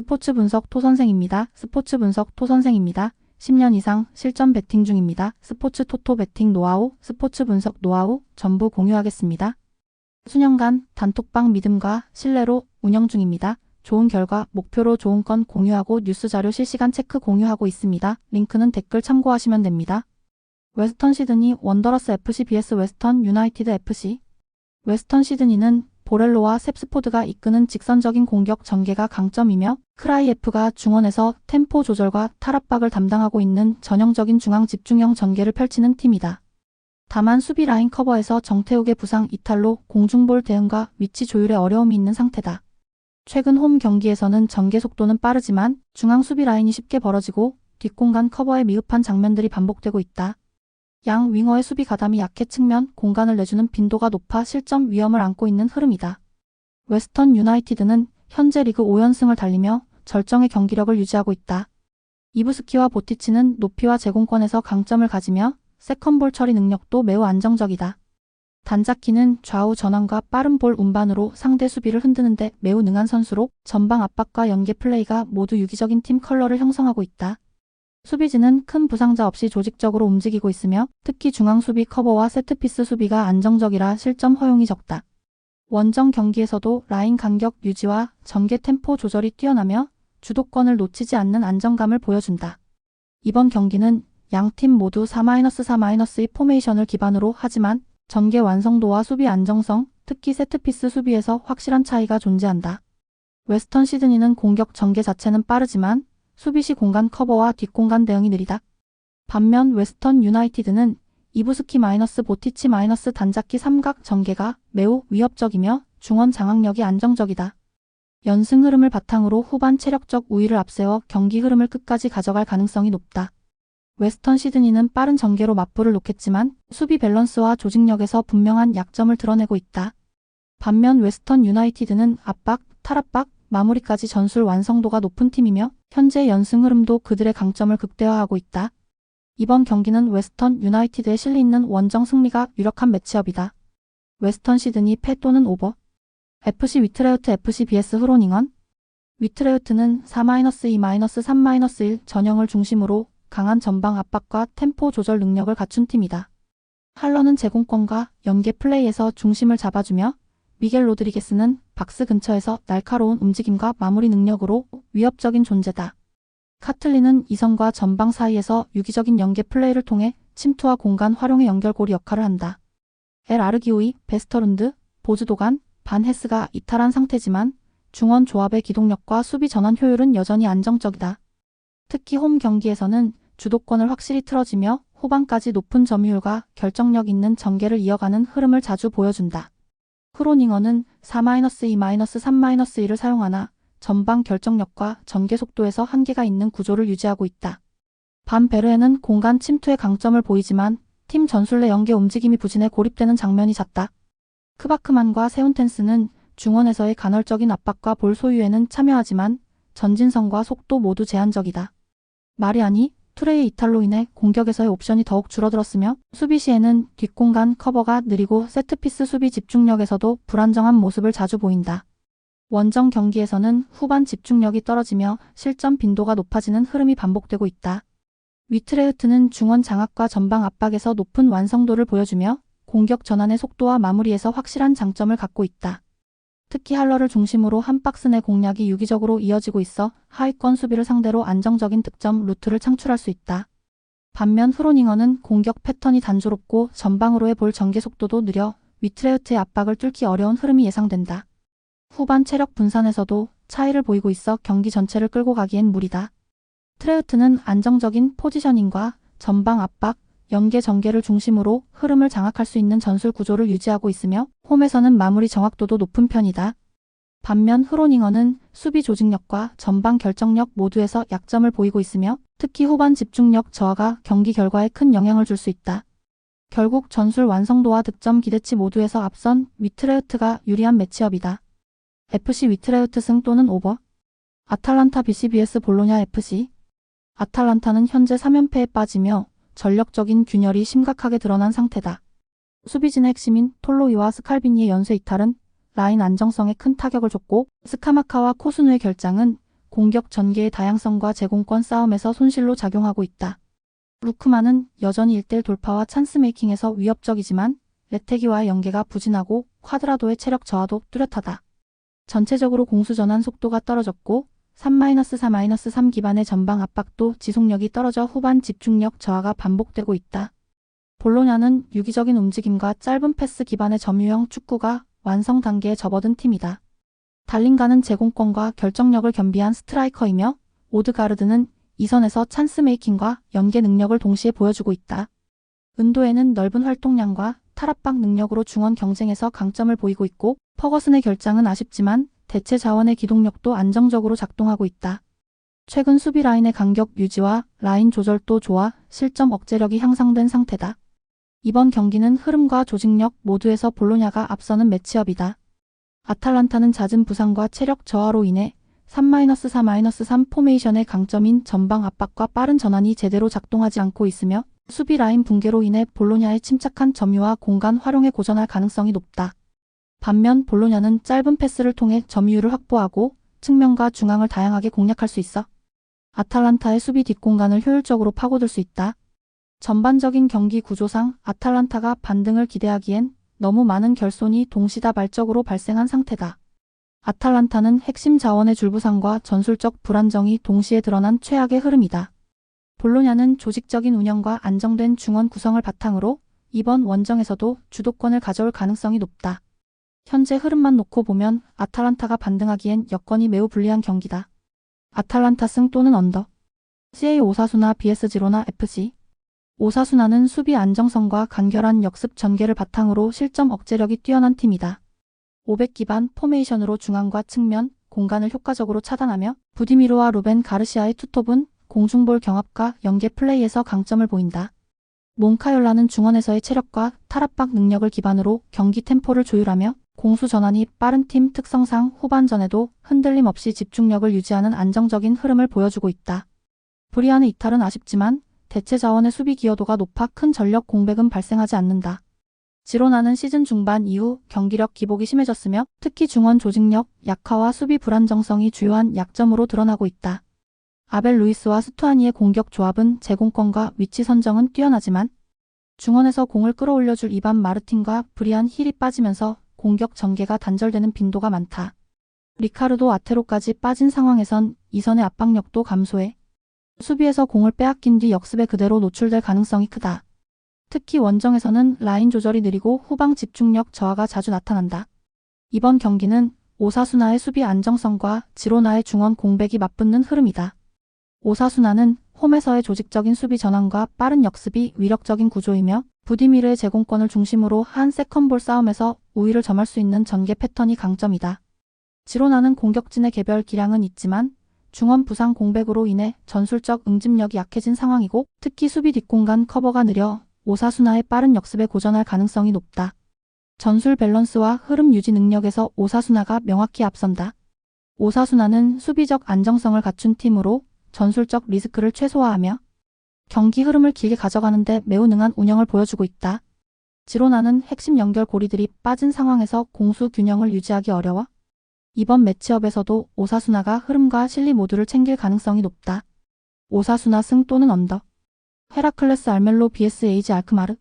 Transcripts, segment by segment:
스포츠 분석 토선생입니다. 스포츠 분석 토선생입니다. 10년 이상 실전 베팅 중입니다. 스포츠 토토 베팅 노하우, 스포츠 분석 노하우 전부 공유하겠습니다. 수년간 단톡방 믿음과 신뢰로 운영 중입니다. 좋은 결과 목표로 좋은 건 공유하고 뉴스 자료 실시간 체크 공유하고 있습니다. 링크는 댓글 참고하시면 됩니다. 웨스턴 시드니 원더러스 FC vs 웨스턴 유나이티드 FC. 웨스턴 시드니는 보렐로와 셉스포드가 이끄는 직선적인 공격 전개가 강점이며 크라이에프가 중원에서 템포 조절과 탈압박을 담당하고 있는 전형적인 중앙 집중형 전개를 펼치는 팀이다. 다만 수비 라인 커버에서 정태욱의 부상 이탈로 공중볼 대응과 위치 조율에 어려움이 있는 상태다. 최근 홈 경기에서는 전개 속도는 빠르지만 중앙 수비 라인이 쉽게 벌어지고 뒷공간 커버에 미흡한 장면들이 반복되고 있다. 양 윙어의 수비 가담이 약해 측면 공간을 내주는 빈도가 높아 실점 위험을 안고 있는 흐름이다. 웨스턴 유나이티드는 현재 리그 5연승을 달리며 절정의 경기력을 유지하고 있다. 이브스키와 보티치는 높이와 제공권에서 강점을 가지며 세컨볼 처리 능력도 매우 안정적이다. 단자키는 좌우 전환과 빠른 볼 운반으로 상대 수비를 흔드는데 매우 능한 선수로 전방 압박과 연계 플레이가 모두 유기적인 팀 컬러를 형성하고 있다. 수비진은 큰 부상자 없이 조직적으로 움직이고 있으며 특히 중앙 수비 커버와 세트피스 수비가 안정적이라 실점 허용이 적다. 원정 경기에서도 라인 간격 유지와 전개 템포 조절이 뛰어나며 주도권을 놓치지 않는 안정감을 보여준다. 이번 경기는 양팀 모두 4-4-2 포메이션을 기반으로 하지만 전개 완성도와 수비 안정성, 특히 세트피스 수비에서 확실한 차이가 존재한다. 웨스턴 시드니는 공격 전개 자체는 빠르지만 수비 시 공간 커버와 뒷공간 대응이 느리다. 반면 웨스턴 유나이티드는 이브스키 보티치 단자키 삼각 전개가 매우 위협적이며 중원 장악력이 안정적이다. 연승 흐름을 바탕으로 후반 체력적 우위를 앞세워 경기 흐름을 끝까지 가져갈 가능성이 높다. 웨스턴 시드니는 빠른 전개로 맞불을 놓겠지만 수비 밸런스와 조직력에서 분명한 약점을 드러내고 있다. 반면 웨스턴 유나이티드는 압박, 탈압박, 마무리까지 전술 완성도가 높은 팀이며 현재 연승 흐름도 그들의 강점을 극대화하고 있다. 이번 경기는 웨스턴 유나이티드의 실리 있는 원정 승리가 유력한 매치업이다. 웨스턴 시드니 패 또는 오버. FC 위트레우트 FC vs 후로닝언. 위트레우트는 4-2-3-1 전형을 중심으로 강한 전방 압박과 템포 조절 능력을 갖춘 팀이다. 할러는 제공권과 연계 플레이에서 중심을 잡아주며 미겔 로드리게스는 박스 근처에서 날카로운 움직임과 마무리 능력으로 위협적인 존재다. 카틀리는 이선과 전방 사이에서 유기적인 연계 플레이를 통해 침투와 공간 활용의 연결고리 역할을 한다. 엘 아르기오이, 베스터룬드, 보즈도간, 반 헤스가 이탈한 상태지만 중원 조합의 기동력과 수비 전환 효율은 여전히 안정적이다. 특히 홈 경기에서는 주도권을 확실히 틀어지며 후반까지 높은 점유율과 결정력 있는 전개를 이어가는 흐름을 자주 보여준다. 후로닝어는 4-2-3-1을 사용하나 전방 결정력과 전개 속도에서 한계가 있는 구조를 유지하고 있다. 반 베르에는 공간 침투의 강점을 보이지만 팀 전술 내 연계 움직임이 부진해 고립되는 장면이 잦다. 크바크만과 세운텐스는 중원에서의 간헐적인 압박과 볼 소유에는 참여하지만 전진성과 속도 모두 제한적이다. 마리아니, 투레의 이탈로 인해 공격에서의 옵션이 더욱 줄어들었으며 수비 시에는 뒷공간 커버가 느리고 세트피스 수비 집중력에서도 불안정한 모습을 자주 보인다. 원정 경기에서는 후반 집중력이 떨어지며 실점 빈도가 높아지는 흐름이 반복되고 있다. 위트레우트는 중원 장악과 전방 압박에서 높은 완성도를 보여주며 공격 전환의 속도와 마무리에서 확실한 장점을 갖고 있다. 특히 할러를 중심으로 한 박스 내 공략이 유기적으로 이어지고 있어 하위권 수비를 상대로 안정적인 득점 루트를 창출할 수 있다. 반면 후로닝어는 공격 패턴이 단조롭고 전방으로의 볼 전개 속도도 느려 위트레우트의 압박을 뚫기 어려운 흐름이 예상된다. 후반 체력 분산에서도 차이를 보이고 있어 경기 전체를 끌고 가기엔 무리다. 트레우트는 안정적인 포지셔닝과 전방 압박, 연계 전개를 중심으로 흐름을 장악할 수 있는 전술 구조를 유지하고 있으며 홈에서는 마무리 정확도도 높은 편이다. 반면 후로닝어는 수비 조직력과 전방 결정력 모두에서 약점을 보이고 있으며 특히 후반 집중력 저하가 경기 결과에 큰 영향을 줄 수 있다. 결국 전술 완성도와 득점 기대치 모두에서 앞선 위트레우트가 유리한 매치업이다. FC 위트레우트 승 또는 오버. 아탈란타 BC vs 볼로냐 FC. 아탈란타는 현재 3연패에 빠지며 전력적인 균열이 심각하게 드러난 상태다. 수비진의 핵심인 톨로이와 스칼비니의 연쇄 이탈은 라인 안정성에 큰 타격을 줬고 스카마카와 코스누의 결장은 공격 전개의 다양성과 제공권 싸움에서 손실로 작용하고 있다. 루크만은 여전히 1대1 돌파와 찬스 메이킹에서 위협적이지만 레테기와의 연계가 부진하고 쿼드라도의 체력 저하도 뚜렷하다. 전체적으로 공수 전환 속도가 떨어졌고 3-4-3 기반의 전방 압박도 지속력이 떨어져 후반 집중력 저하가 반복되고 있다. 볼로냐는 유기적인 움직임과 짧은 패스 기반의 점유형 축구가 완성 단계에 접어든 팀이다. 달린가는 제공권과 결정력을 겸비한 스트라이커이며 오드가르드는 이선에서 찬스 메이킹과 연계 능력을 동시에 보여주고 있다. 은도에는 넓은 활동량과 탈압박 능력으로 중원 경쟁에서 강점을 보이고 있고 퍼거슨의 결장은 아쉽지만 대체 자원의 기동력도 안정적으로 작동하고 있다. 최근 수비 라인의 간격 유지와 라인 조절도 좋아 실점 억제력이 향상된 상태다. 이번 경기는 흐름과 조직력 모두에서 볼로냐가 앞서는 매치업이다. 아탈란타는 잦은 부상과 체력 저하로 인해 3-4-3 포메이션의 강점인 전방 압박과 빠른 전환이 제대로 작동하지 않고 있으며 수비 라인 붕괴로 인해 볼로냐의 침착한 점유와 공간 활용에 고전할 가능성이 높다. 반면 볼로냐는 짧은 패스를 통해 점유율을 확보하고 측면과 중앙을 다양하게 공략할 수 있어 아탈란타의 수비 뒷공간을 효율적으로 파고들 수 있다. 전반적인 경기 구조상 아탈란타가 반등을 기대하기엔 너무 많은 결손이 동시다발적으로 발생한 상태다. 아탈란타는 핵심 자원의 줄부상과 전술적 불안정이 동시에 드러난 최악의 흐름이다. 볼로냐는 조직적인 운영과 안정된 중원 구성을 바탕으로 이번 원정에서도 주도권을 가져올 가능성이 높다. 현재 흐름만 놓고 보면 아탈란타가 반등하기엔 여건이 매우 불리한 경기다. 아탈란타 승 또는 언더. CA 오사수나 vs 지로나 FC. 오사수나는 수비 안정성과 간결한 역습 전개를 바탕으로 실점 억제력이 뛰어난 팀이다. 500 기반 포메이션으로 중앙과 측면, 공간을 효과적으로 차단하며 부디미르와 루벤 가르시아의 투톱은 공중볼 경합과 연계 플레이에서 강점을 보인다. 몽카열라는 중원에서의 체력과 탈압박 능력을 기반으로 경기 템포를 조율하며 공수 전환이 빠른 팀 특성상 후반전에도 흔들림 없이 집중력을 유지하는 안정적인 흐름을 보여주고 있다. 브리안의 이탈은 아쉽지만 대체 자원의 수비 기여도가 높아 큰 전력 공백은 발생하지 않는다. 지로나는 시즌 중반 이후 경기력 기복이 심해졌으며 특히 중원 조직력 약화와 수비 불안정성이 주요한 약점으로 드러나고 있다. 아벨 루이스와 스투아니의 공격 조합은 제공권과 위치 선정은 뛰어나지만 중원에서 공을 끌어올려줄 이반 마르틴과 브리안 힐이 빠지면서 공격 전개가 단절되는 빈도가 많다. 리카르도 아테로까지 빠진 상황에선 이선의 압박력도 감소해 수비에서 공을 빼앗긴 뒤 역습에 그대로 노출될 가능성이 크다. 특히 원정에서는 라인 조절이 느리고 후방 집중력 저하가 자주 나타난다. 이번 경기는 오사수나의 수비 안정성과 지로나의 중원 공백이 맞붙는 흐름이다. 오사수나는 홈에서의 조직적인 수비 전환과 빠른 역습이 위력적인 구조이며 부디미르의 제공권을 중심으로 한 세컨볼 싸움에서 우위를 점할 수 있는 전개 패턴이 강점이다. 지로나는 공격진의 개별 기량은 있지만 중원 부상 공백으로 인해 전술적 응집력이 약해진 상황이고 특히 수비 뒷공간 커버가 느려 오사수나의 빠른 역습에 고전할 가능성이 높다. 전술 밸런스와 흐름 유지 능력에서 오사수나가 명확히 앞선다. 오사수나는 수비적 안정성을 갖춘 팀으로 전술적 리스크를 최소화하며 경기 흐름을 길게 가져가는 데 매우 능한 운영을 보여주고 있다. 지로나는 핵심 연결 고리들이 빠진 상황에서 공수 균형을 유지하기 어려워 이번 매치업에서도 오사수나가 흐름과 실리 모두를 챙길 가능성이 높다. 오사수나 승 또는 언더. 헤라클레스 알멜로 vs 에이지 알크마르.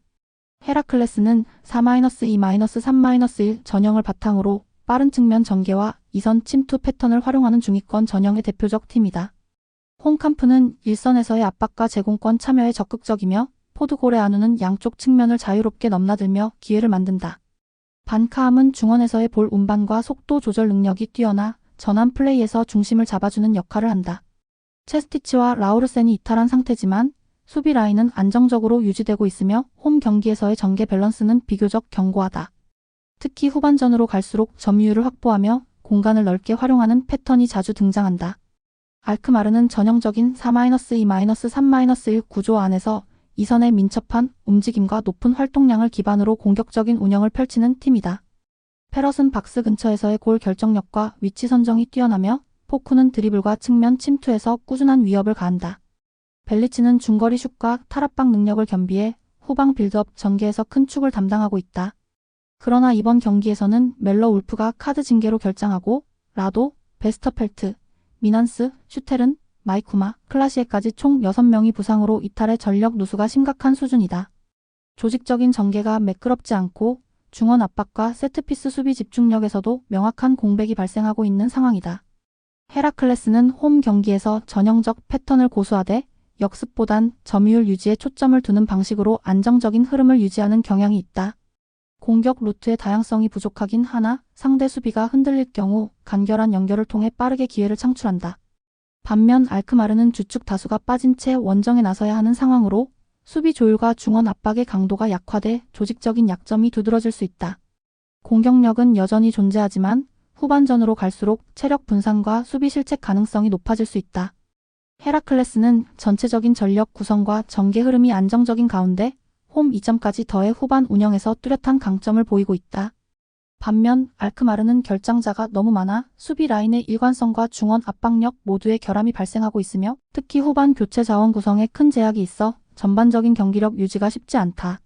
헤라클레스는 4-2-3-1 전형을 바탕으로 빠른 측면 전개와 이선 침투 패턴을 활용하는 중위권 전형의 대표적 팀이다. 홈캄프는 일선에서의 압박과 제공권 참여에 적극적이며 포드고레아누는 양쪽 측면을 자유롭게 넘나들며 기회를 만든다. 반카함은 중원에서의 볼 운반과 속도 조절 능력이 뛰어나 전환 플레이에서 중심을 잡아주는 역할을 한다. 체스티치와 라우르센이 이탈한 상태지만 수비 라인은 안정적으로 유지되고 있으며 홈 경기에서의 전개 밸런스는 비교적 견고하다. 특히 후반전으로 갈수록 점유율을 확보하며 공간을 넓게 활용하는 패턴이 자주 등장한다. 알크마르는 전형적인 4-2-3-1 구조 안에서 이선의 민첩한 움직임과 높은 활동량을 기반으로 공격적인 운영을 펼치는 팀이다. 페럿은 박스 근처에서의 골 결정력과 위치 선정이 뛰어나며 포쿠는 드리블과 측면 침투에서 꾸준한 위협을 가한다. 벨리치는 중거리 슛과 탈압박 능력을 겸비해 후방 빌드업 전개에서 큰 축을 담당하고 있다. 그러나 이번 경기에서는 멜러 울프가 카드 징계로 결장하고 라도, 베스터펠트, 미난스, 슈텔은, 마이쿠마, 클라시에까지 총 6명이 부상으로 이탈해 전력 누수가 심각한 수준이다. 조직적인 전개가 매끄럽지 않고 중원 압박과 세트피스 수비 집중력에서도 명확한 공백이 발생하고 있는 상황이다. 헤라클레스는 홈 경기에서 전형적 패턴을 고수하되 역습보단 점유율 유지에 초점을 두는 방식으로 안정적인 흐름을 유지하는 경향이 있다. 공격 루트의 다양성이 부족하긴 하나 상대 수비가 흔들릴 경우 간결한 연결을 통해 빠르게 기회를 창출한다. 반면 알크마르는 주축 다수가 빠진 채 원정에 나서야 하는 상황으로 수비 조율과 중원 압박의 강도가 약화돼 조직적인 약점이 두드러질 수 있다. 공격력은 여전히 존재하지만 후반전으로 갈수록 체력 분산과 수비 실책 가능성이 높아질 수 있다. 헤라클레스는 전체적인 전력 구성과 전개 흐름이 안정적인 가운데 홈 2점까지 더해 후반 운영에서 뚜렷한 강점을 보이고 있다. 반면 알크마르는 결장자가 너무 많아 수비 라인의 일관성과 중원 압박력 모두의 결함이 발생하고 있으며 특히 후반 교체 자원 구성에 큰 제약이 있어 전반적인 경기력 유지가 쉽지 않다.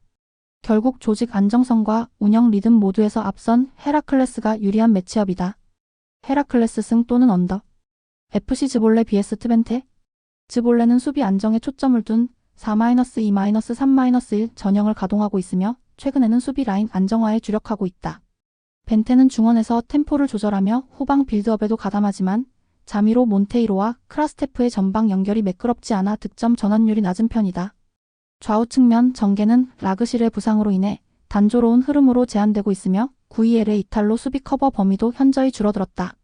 결국 조직 안정성과 운영 리듬 모두에서 앞선 헤라클레스가 유리한 매치업이다. 헤라클레스 승 또는 언더. FC 즈볼레 vs 트벤테. 즈볼레는 수비 안정에 초점을 둔 4-2-3-1 전형을 가동하고 있으며 최근에는 수비 라인 안정화에 주력하고 있다. 벤테는 중원에서 템포를 조절하며 후방 빌드업에도 가담하지만 자미로 몬테이로와 크라스테프의 전방 연결이 매끄럽지 않아 득점 전환율이 낮은 편이다. 좌우 측면 전개는 라그실의 부상으로 인해 단조로운 흐름으로 제한되고 있으며 9EL의 이탈로 수비 커버 범위도 현저히 줄어들었다.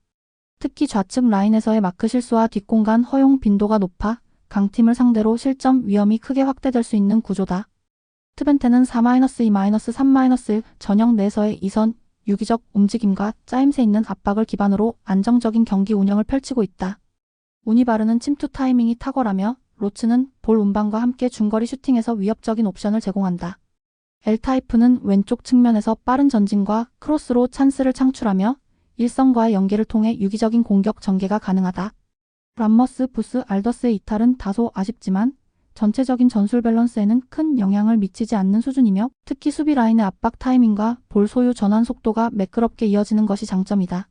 특히 좌측 라인에서의 마크 실수와 뒷공간 허용 빈도가 높아 강팀을 상대로 실점 위험이 크게 확대될 수 있는 구조다. 트벤테는 4-2-3-1 전형 내에서의 이선, 유기적 움직임과 짜임새 있는 압박을 기반으로 안정적인 경기 운영을 펼치고 있다. 우니바르는 침투 타이밍이 탁월하며 로츠는 볼 운반과 함께 중거리 슈팅에서 위협적인 옵션을 제공한다. L타이프는 왼쪽 측면에서 빠른 전진과 크로스로 찬스를 창출하며 일선과의 연계를 통해 유기적인 공격 전개가 가능하다. 람머스, 부스, 알더스의 이탈은 다소 아쉽지만 전체적인 전술 밸런스에는 큰 영향을 미치지 않는 수준이며 특히 수비 라인의 압박 타이밍과 볼 소유 전환 속도가 매끄럽게 이어지는 것이 장점이다.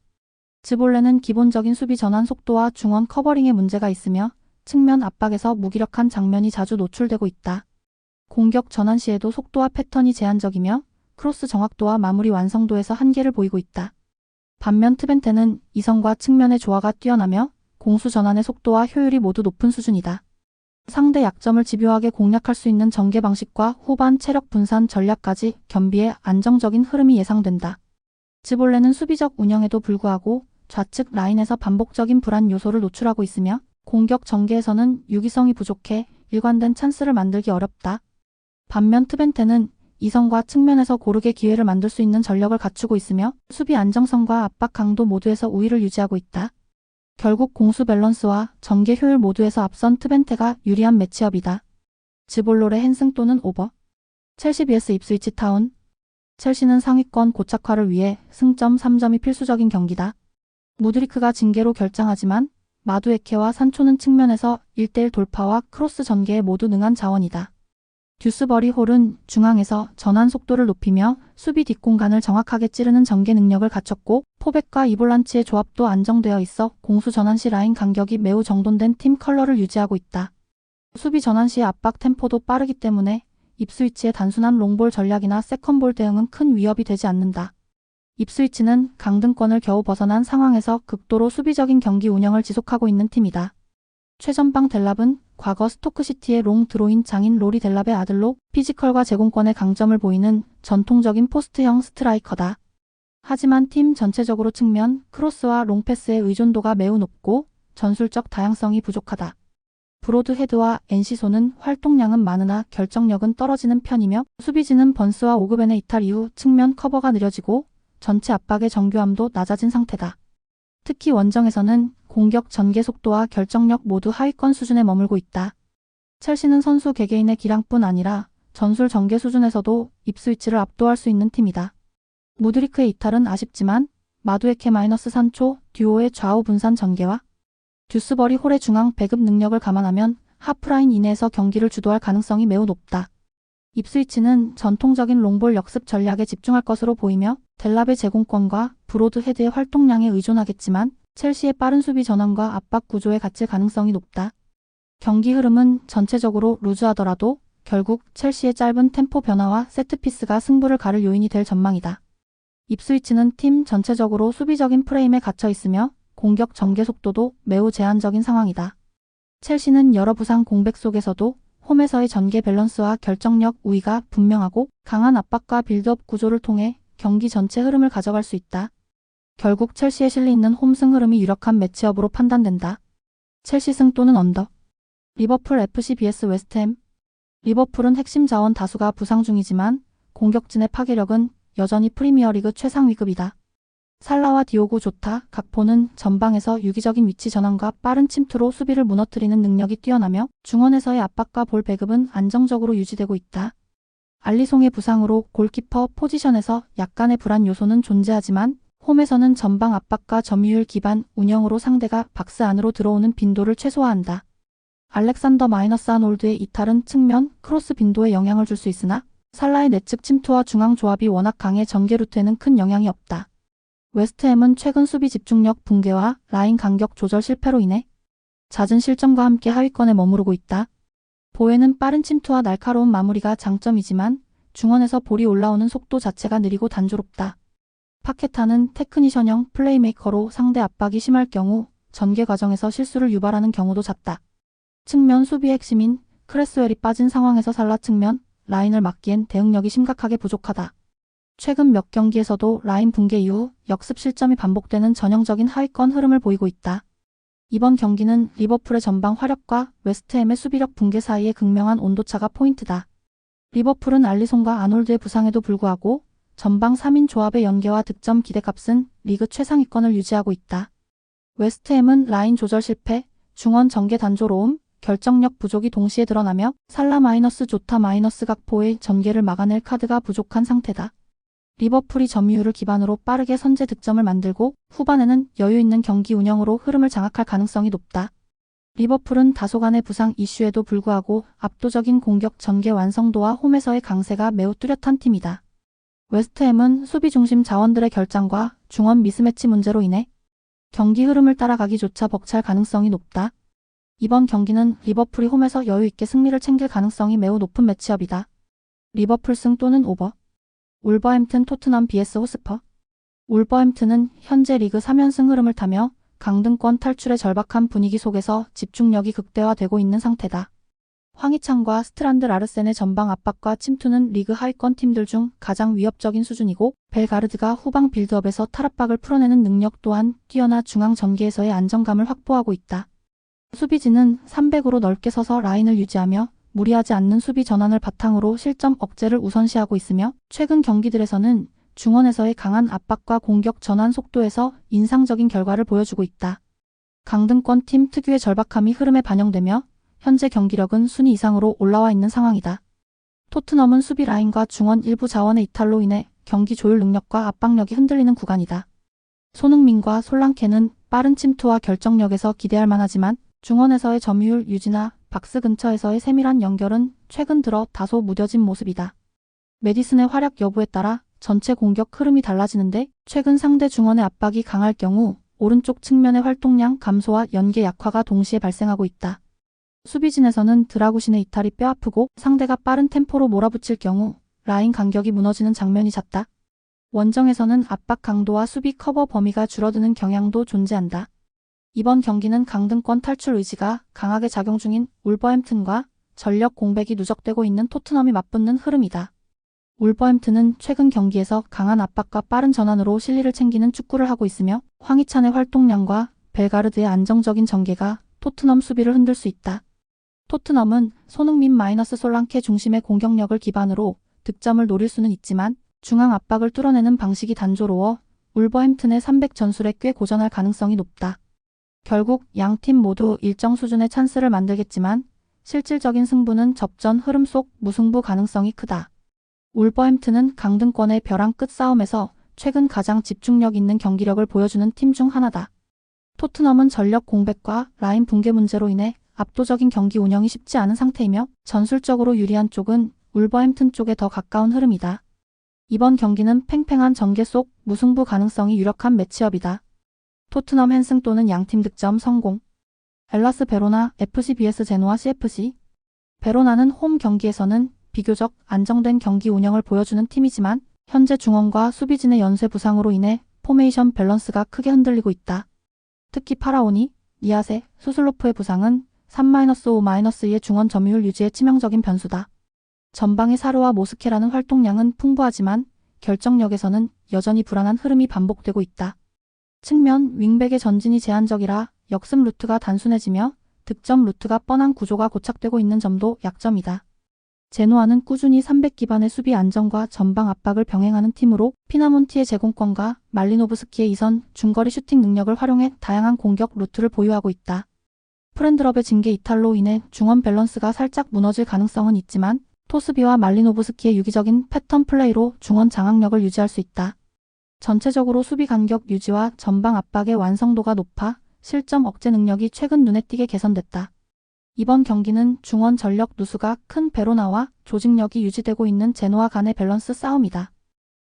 즈볼레는 기본적인 수비 전환 속도와 중원 커버링에 문제가 있으며 측면 압박에서 무기력한 장면이 자주 노출되고 있다. 공격 전환 시에도 속도와 패턴이 제한적이며 크로스 정확도와 마무리 완성도에서 한계를 보이고 있다. 반면 트벤테는 이선과 측면의 조화가 뛰어나며 공수 전환의 속도와 효율이 모두 높은 수준이다. 상대 약점을 집요하게 공략할 수 있는 전개 방식과 후반 체력 분산 전략까지 겸비해 안정적인 흐름이 예상된다. 즈볼레는 수비적 운영에도 불구하고 좌측 라인에서 반복적인 불안 요소를 노출하고 있으며 공격 전개에서는 유기성이 부족해 일관된 찬스를 만들기 어렵다. 반면 트벤테는 이선과 측면에서 고르게 기회를 만들 수 있는 전력을 갖추고 있으며 수비 안정성과 압박 강도 모두에서 우위를 유지하고 있다. 결국 공수 밸런스와 전개 효율 모두에서 앞선 트벤테가 유리한 매치업이다. 즈볼롤의 핸승 또는 오버. 첼시 vs 입스위치 타운. 첼시는 상위권 고착화를 위해 승점 3점이 필수적인 경기다. 무드리크가 징계로 결장하지만 마두에케와 산초는 측면에서 1대1 돌파와 크로스 전개에 모두 능한 자원이다. 듀스버리 홀은 중앙에서 전환 속도를 높이며 수비 뒷공간을 정확하게 찌르는 전개 능력을 갖췄고 포백과 이볼란치의 조합도 안정되어 있어 공수 전환 시 라인 간격이 매우 정돈된 팀 컬러를 유지하고 있다. 수비 전환 시의 압박 템포도 빠르기 때문에 입스위치의 단순한 롱볼 전략이나 세컨볼 대응은 큰 위협이 되지 않는다. 입스위치는 강등권을 겨우 벗어난 상황에서 극도로 수비적인 경기 운영을 지속하고 있는 팀이다. 최전방 델랍은 과거 스토크시티의 롱 드로인 장인 로리 델랍의 아들로 피지컬과 제공권의 강점을 보이는 전통적인 포스트형 스트라이커다. 하지만 팀 전체적으로 측면, 크로스와 롱패스의 의존도가 매우 높고 전술적 다양성이 부족하다. 브로드 헤드와 엔시소는 활동량은 많으나 결정력은 떨어지는 편이며 수비진은 번스와 오그벤의 이탈 이후 측면 커버가 느려지고 전체 압박의 정교함도 낮아진 상태다. 특히 원정에서는 공격 전개 속도와 결정력 모두 하위권 수준에 머물고 있다. 첼시는 선수 개개인의 기량뿐 아니라 전술 전개 수준에서도 입스위치를 압도할 수 있는 팀이다. 무드리크의 이탈은 아쉽지만 마두에케 산초 듀오의 좌우 분산 전개와 듀스버리 홀의 중앙 배급 능력을 감안하면 하프라인 이내에서 경기를 주도할 가능성이 매우 높다. 입스위치는 전통적인 롱볼 역습 전략에 집중할 것으로 보이며 델랍의 제공권과 브로드 헤드의 활동량에 의존하겠지만 첼시의 빠른 수비 전환과 압박 구조에 갇힐 가능성이 높다. 경기 흐름은 전체적으로 루즈하더라도 결국 첼시의 짧은 템포 변화와 세트피스가 승부를 가를 요인이 될 전망이다. 입스위치는 팀 전체적으로 수비적인 프레임에 갇혀 있으며 공격 전개 속도도 매우 제한적인 상황이다. 첼시는 여러 부상 공백 속에서도 홈에서의 전개 밸런스와 결정력 우위가 분명하고 강한 압박과 빌드업 구조를 통해 경기 전체 흐름을 가져갈 수 있다. 결국 첼시에 실리 있는 홈승 흐름이 유력한 매치업으로 판단된다. 첼시 승 또는 언더. 리버풀 FC vs 웨스트햄. 리버풀은 핵심 자원 다수가 부상 중이지만 공격진의 파괴력은 여전히 프리미어리그 최상 위급이다. 살라와 디오고 조타, 각포는 전방에서 유기적인 위치 전환과 빠른 침투로 수비를 무너뜨리는 능력이 뛰어나며 중원에서의 압박과 볼 배급은 안정적으로 유지되고 있다. 알리송의 부상으로 골키퍼 포지션에서 약간의 불안 요소는 존재하지만 홈에서는 전방 압박과 점유율 기반 운영으로 상대가 박스 안으로 들어오는 빈도를 최소화한다. 알렉산더 마이너스 아놀드의 이탈은 측면, 크로스 빈도에 영향을 줄 수 있으나 살라의 내측 침투와 중앙 조합이 워낙 강해 전개 루트에는 큰 영향이 없다. 웨스트햄은 최근 수비 집중력 붕괴와 라인 간격 조절 실패로 인해 잦은 실점과 함께 하위권에 머무르고 있다. 보에는 빠른 침투와 날카로운 마무리가 장점이지만 중원에서 볼이 올라오는 속도 자체가 느리고 단조롭다. 파케타는 테크니션형 플레이메이커로 상대 압박이 심할 경우 전개 과정에서 실수를 유발하는 경우도 잦다. 측면 수비의 핵심인 크레스웰이 빠진 상황에서 살라 측면 라인을 막기엔 대응력이 심각하게 부족하다. 최근 몇 경기에서도 라인 붕괴 이후 역습 실점이 반복되는 전형적인 하위권 흐름을 보이고 있다. 이번 경기는 리버풀의 전방 화력과 웨스트햄의 수비력 붕괴 사이의 극명한 온도차가 포인트다. 리버풀은 알리송과 아놀드의 부상에도 불구하고 전방 3인 조합의 연계와 득점 기대값은 리그 최상위권을 유지하고 있다. 웨스트햄은 라인 조절 실패, 중원 전개 단조로움, 결정력 부족이 동시에 드러나며 살라 마이너스 조타 마이너스 각포의 전개를 막아낼 카드가 부족한 상태다. 리버풀이 점유율을 기반으로 빠르게 선제 득점을 만들고 후반에는 여유 있는 경기 운영으로 흐름을 장악할 가능성이 높다. 리버풀은 다소간의 부상 이슈에도 불구하고 압도적인 공격 전개 완성도와 홈에서의 강세가 매우 뚜렷한 팀이다. 웨스트햄은 수비 중심 자원들의 결장과 중원 미스매치 문제로 인해 경기 흐름을 따라가기조차 벅찰 가능성이 높다. 이번 경기는 리버풀이 홈에서 여유 있게 승리를 챙길 가능성이 매우 높은 매치업이다. 리버풀 승 또는 오버. 울버햄튼 토트넘 vs 호스퍼. 울버햄튼은 현재 리그 3연승 흐름을 타며 강등권 탈출의 절박한 분위기 속에서 집중력이 극대화되고 있는 상태다. 황희찬과 스트란드 라르센의 전방 압박과 침투는 리그 하위권 팀들 중 가장 위협적인 수준이고 벨가르드가 후방 빌드업에서 탈압박을 풀어내는 능력 또한 뛰어나 중앙 전개에서의 안정감을 확보하고 있다. 수비진은 3백으로 넓게 서서 라인을 유지하며 무리하지 않는 수비 전환을 바탕으로 실점 억제를 우선시하고 있으며 최근 경기들에서는 중원에서의 강한 압박과 공격 전환 속도에서 인상적인 결과를 보여주고 있다. 강등권 팀 특유의 절박함이 흐름에 반영되며 현재 경기력은 순위 이상으로 올라와 있는 상황이다. 토트넘은 수비 라인과 중원 일부 자원의 이탈로 인해 경기 조율 능력과 압박력이 흔들리는 구간이다. 손흥민과 솔랑케는 빠른 침투와 결정력에서 기대할 만하지만 중원에서의 점유율 유지나 박스 근처에서의 세밀한 연결은 최근 들어 다소 무뎌진 모습이다. 메디슨의 활약 여부에 따라 전체 공격 흐름이 달라지는데 최근 상대 중원의 압박이 강할 경우 오른쪽 측면의 활동량 감소와 연계 약화가 동시에 발생하고 있다. 수비진에서는 드라구신의 이탈이 뼈아프고 상대가 빠른 템포로 몰아붙일 경우 라인 간격이 무너지는 장면이 잦다. 원정에서는 압박 강도와 수비 커버 범위가 줄어드는 경향도 존재한다. 이번 경기는 강등권 탈출 의지가 강하게 작용 중인 울버햄튼과 전력 공백이 누적되고 있는 토트넘이 맞붙는 흐름이다. 울버햄튼은 최근 경기에서 강한 압박과 빠른 전환으로 실리를 챙기는 축구를 하고 있으며 황희찬의 활동량과 벨가르드의 안정적인 전개가 토트넘 수비를 흔들 수 있다. 토트넘은 손흥민 마이너스 솔랑케 중심의 공격력을 기반으로 득점을 노릴 수는 있지만 중앙 압박을 뚫어내는 방식이 단조로워 울버햄튼의 300 전술에 꽤 고전할 가능성이 높다. 결국 양팀 모두 일정 수준의 찬스를 만들겠지만 실질적인 승부는 접전 흐름 속 무승부 가능성이 크다. 울버햄튼은 강등권의 벼랑 끝 싸움에서 최근 가장 집중력 있는 경기력을 보여주는 팀 중 하나다. 토트넘은 전력 공백과 라인 붕괴 문제로 인해 압도적인 경기 운영이 쉽지 않은 상태이며 전술적으로 유리한 쪽은 울버햄튼 쪽에 더 가까운 흐름이다. 이번 경기는 팽팽한 전개 속 무승부 가능성이 유력한 매치업이다. 토트넘 헨승 또는 양팀 득점 성공. 엘라스 베로나 FC vs 제노아 CFC. 베로나는 홈 경기에서는 비교적 안정된 경기 운영을 보여주는 팀이지만 현재 중원과 수비진의 연쇄 부상으로 인해 포메이션 밸런스가 크게 흔들리고 있다. 특히 파라오니, 니아세, 수슬로프의 부상은 3-5-2의 중원 점유율 유지에 치명적인 변수다. 전방의 사르와 모스케라는 활동량은 풍부하지만 결정력에서는 여전히 불안한 흐름이 반복되고 있다. 측면 윙백의 전진이 제한적이라 역습 루트가 단순해지며 득점 루트가 뻔한 구조가 고착되고 있는 점도 약점이다. 제노아는 꾸준히 300 기반의 수비 안정과 전방 압박을 병행하는 팀으로 피나몬티의 제공권과 말리노브스키의 이선, 중거리 슈팅 능력을 활용해 다양한 공격 루트를 보유하고 있다. 프렌드럽의 징계 이탈로 인해 중원 밸런스가 살짝 무너질 가능성은 있지만 토스비와 말리노브스키의 유기적인 패턴 플레이로 중원 장악력을 유지할 수 있다. 전체적으로 수비 간격 유지와 전방 압박의 완성도가 높아 실점 억제 능력이 최근 눈에 띄게 개선됐다. 이번 경기는 중원 전력 누수가 큰 베로나와 조직력이 유지되고 있는 제노아 간의 밸런스 싸움이다.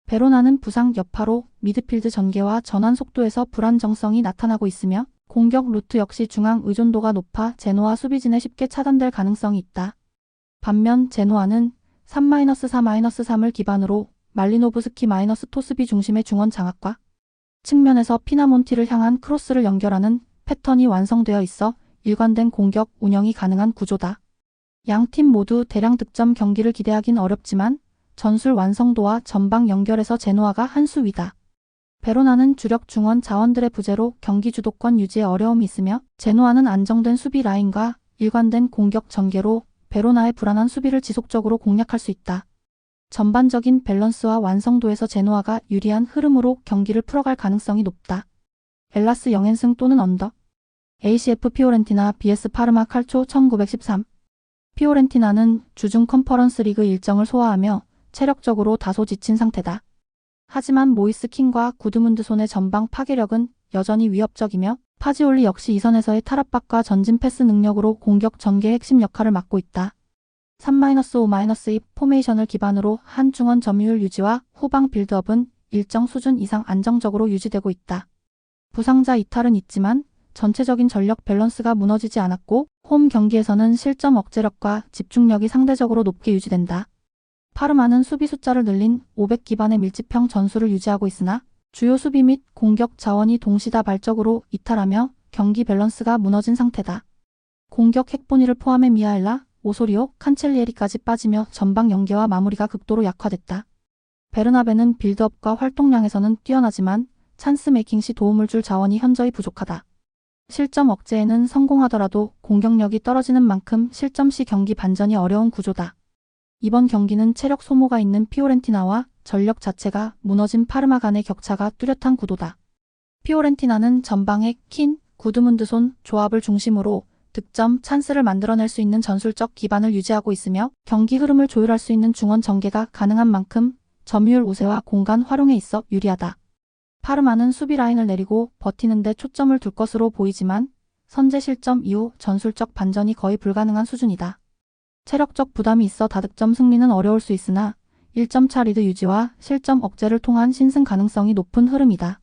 베로나는 부상 여파로 미드필드 전개와 전환 속도에서 불안정성이 나타나고 있으며 공격 루트 역시 중앙 의존도가 높아 제노아 수비진에 쉽게 차단될 가능성이 있다. 반면 제노아는 3-4-3을 기반으로 말리노브스키 -토스비 중심의 중원 장악과 측면에서 피나몬티를 향한 크로스를 연결하는 패턴이 완성되어 있어 일관된 공격 운영이 가능한 구조다. 양팀 모두 대량 득점 경기를 기대하긴 어렵지만 전술 완성도와 전방 연결에서 제노아가 한 수 위다. 베로나는 주력 중원 자원들의 부재로 경기 주도권 유지에 어려움이 있으며 제노아는 안정된 수비 라인과 일관된 공격 전개로 베로나의 불안한 수비를 지속적으로 공략할 수 있다. 전반적인 밸런스와 완성도에서 제노아가 유리한 흐름으로 경기를 풀어갈 가능성이 높다. 엘라스 영앤승 또는 언더. ACF 피오렌티나 vs 파르마 칼초 1913. 피오렌티나는 주중 컨퍼런스 리그 일정을 소화하며 체력적으로 다소 지친 상태다. 하지만 모이스 킹과 구드문드손의 전방 파괴력은 여전히 위협적이며 파지올리 역시 이선에서의 탈압박과 전진 패스 능력으로 공격 전개의 핵심 역할을 맡고 있다. 3-5-2 포메이션을 기반으로 한 중원 점유율 유지와 후방 빌드업은 일정 수준 이상 안정적으로 유지되고 있다. 부상자 이탈은 있지만 전체적인 전력 밸런스가 무너지지 않았고 홈 경기에서는 실점 억제력과 집중력이 상대적으로 높게 유지된다. 파르마는 수비 숫자를 늘린 500 기반의 밀집형 전술을 유지하고 있으나 주요 수비 및 공격 자원이 동시다발적으로 이탈하며 경기 밸런스가 무너진 상태다. 공격 핵본위를 포함해 미하엘라, 오소리오, 칸첼리에리까지 빠지며 전방 연계와 마무리가 극도로 약화됐다. 베르나베는 빌드업과 활동량에서는 뛰어나지만 찬스 메이킹 시 도움을 줄 자원이 현저히 부족하다. 실점 억제에는 성공하더라도 공격력이 떨어지는 만큼 실점 시 경기 반전이 어려운 구조다. 이번 경기는 체력 소모가 있는 피오렌티나와 전력 자체가 무너진 파르마 간의 격차가 뚜렷한 구도다. 피오렌티나는 전방에 킨, 구드문드손 조합을 중심으로 득점, 찬스를 만들어낼 수 있는 전술적 기반을 유지하고 있으며 경기 흐름을 조율할 수 있는 중원 전개가 가능한 만큼 점유율 우세와 공간 활용에 있어 유리하다. 파르마는 수비 라인을 내리고 버티는 데 초점을 둘 것으로 보이지만 선제 실점 이후 전술적 반전이 거의 불가능한 수준이다. 체력적 부담이 있어 다득점 승리는 어려울 수 있으나 1점차 리드 유지와 실점 억제를 통한 신승 가능성이 높은 흐름이다.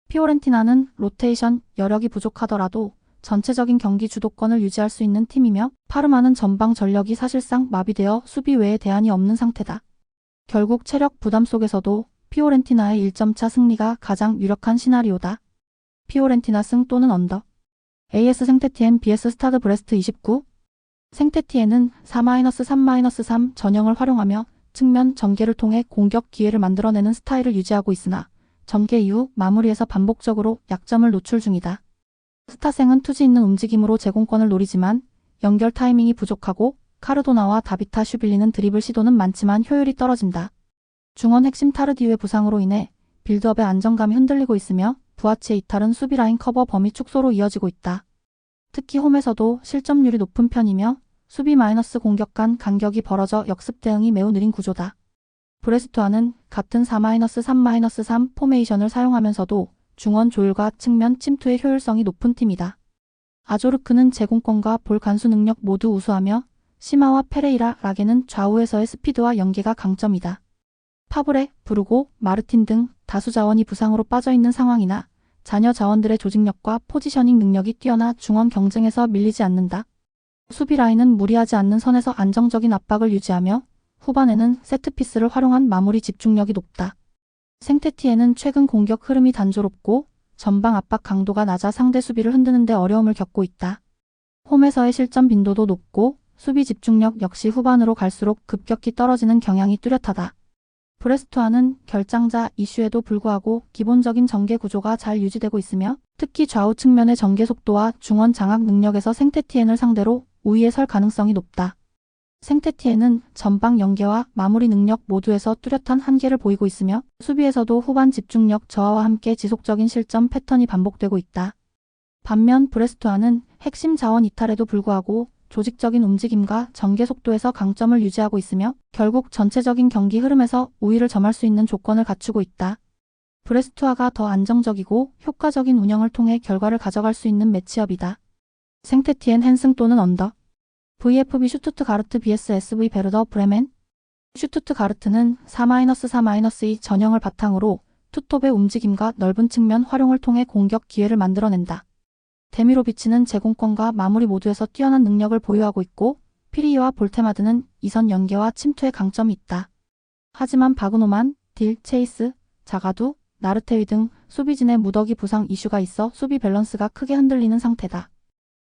피오렌티나는 로테이션, 여력이 부족하더라도 전체적인 경기 주도권을 유지할 수 있는 팀이며 파르마는 전방 전력이 사실상 마비되어 수비 외에 대안이 없는 상태다. 결국 체력 부담 속에서도 피오렌티나의 1점차 승리가 가장 유력한 시나리오다. 피오렌티나 승 또는 언더. AS 생테티엔 vs 스타드 브레스트 29. 생테티엔은 4-3-3 전형을 활용하며 측면 전개를 통해 공격 기회를 만들어내는 스타일을 유지하고 있으나 전개 이후 마무리에서 반복적으로 약점을 노출 중이다. 스타생은 투지 있는 움직임으로 제공권을 노리지만 연결 타이밍이 부족하고 카르도나와 다비타 슈빌리는 드리블 시도는 많지만 효율이 떨어진다. 중원 핵심 타르디우의 부상으로 인해 빌드업의 안정감이 흔들리고 있으며 부아치의 이탈은 수비라인 커버 범위 축소로 이어지고 있다. 특히 홈에서도 실점률이 높은 편이며 수비 마이너스 공격 간 간격이 벌어져 역습 대응이 매우 느린 구조다. 브레스토아는 같은 4-3-3 포메이션을 사용하면서도 중원 조율과 측면 침투의 효율성이 높은 팀이다. 아조르크는 제공권과 볼 간수 능력 모두 우수하며 시마와 페레이라 락에는 좌우에서의 스피드와 연계가 강점이다. 파브레, 브루고, 마르틴 등 다수 자원이 부상으로 빠져있는 상황이나 잔여 자원들의 조직력과 포지셔닝 능력이 뛰어나 중원 경쟁에서 밀리지 않는다. 수비 라인은 무리하지 않는 선에서 안정적인 압박을 유지하며 후반에는 세트피스를 활용한 마무리 집중력이 높다. 생태티에는 최근 공격 흐름이 단조롭고 전방 압박 강도가 낮아 상대 수비를 흔드는 데 어려움을 겪고 있다. 홈에서의 실점 빈도도 높고 수비 집중력 역시 후반으로 갈수록 급격히 떨어지는 경향이 뚜렷하다. 브레스토아는 결장자 이슈에도 불구하고 기본적인 전개 구조가 잘 유지되고 있으며 특히 좌우 측면의 전개 속도와 중원 장악 능력에서 생태티엔을 상대로 우위에 설 가능성이 높다. 생태티엔은 전방 연계와 마무리 능력 모두에서 뚜렷한 한계를 보이고 있으며 수비에서도 후반 집중력 저하와 함께 지속적인 실점 패턴이 반복되고 있다. 반면 브레스토아는 핵심 자원 이탈에도 불구하고 조직적인 움직임과 전개 속도에서 강점을 유지하고 있으며 결국 전체적인 경기 흐름에서 우위를 점할 수 있는 조건을 갖추고 있다. 브레스토아가 더 안정적이고 효과적인 운영을 통해 결과를 가져갈 수 있는 매치업이다. 생태티엔 헨승 또는 언더 VFB 슈투트가르트 vs SV 베르더 브레멘 슈투트가르트는 4-4-2 전형을 바탕으로 투톱의 움직임과 넓은 측면 활용을 통해 공격 기회를 만들어낸다. 데미로비치는 제공권과 마무리 모두에서 뛰어난 능력을 보유하고 있고 피리이와 볼테마드는 이선 연계와 침투의 강점이 있다. 하지만 바그노만, 딜, 체이스, 자가두, 나르테위 등 수비진의 무더기 부상 이슈가 있어 수비 밸런스가 크게 흔들리는 상태다.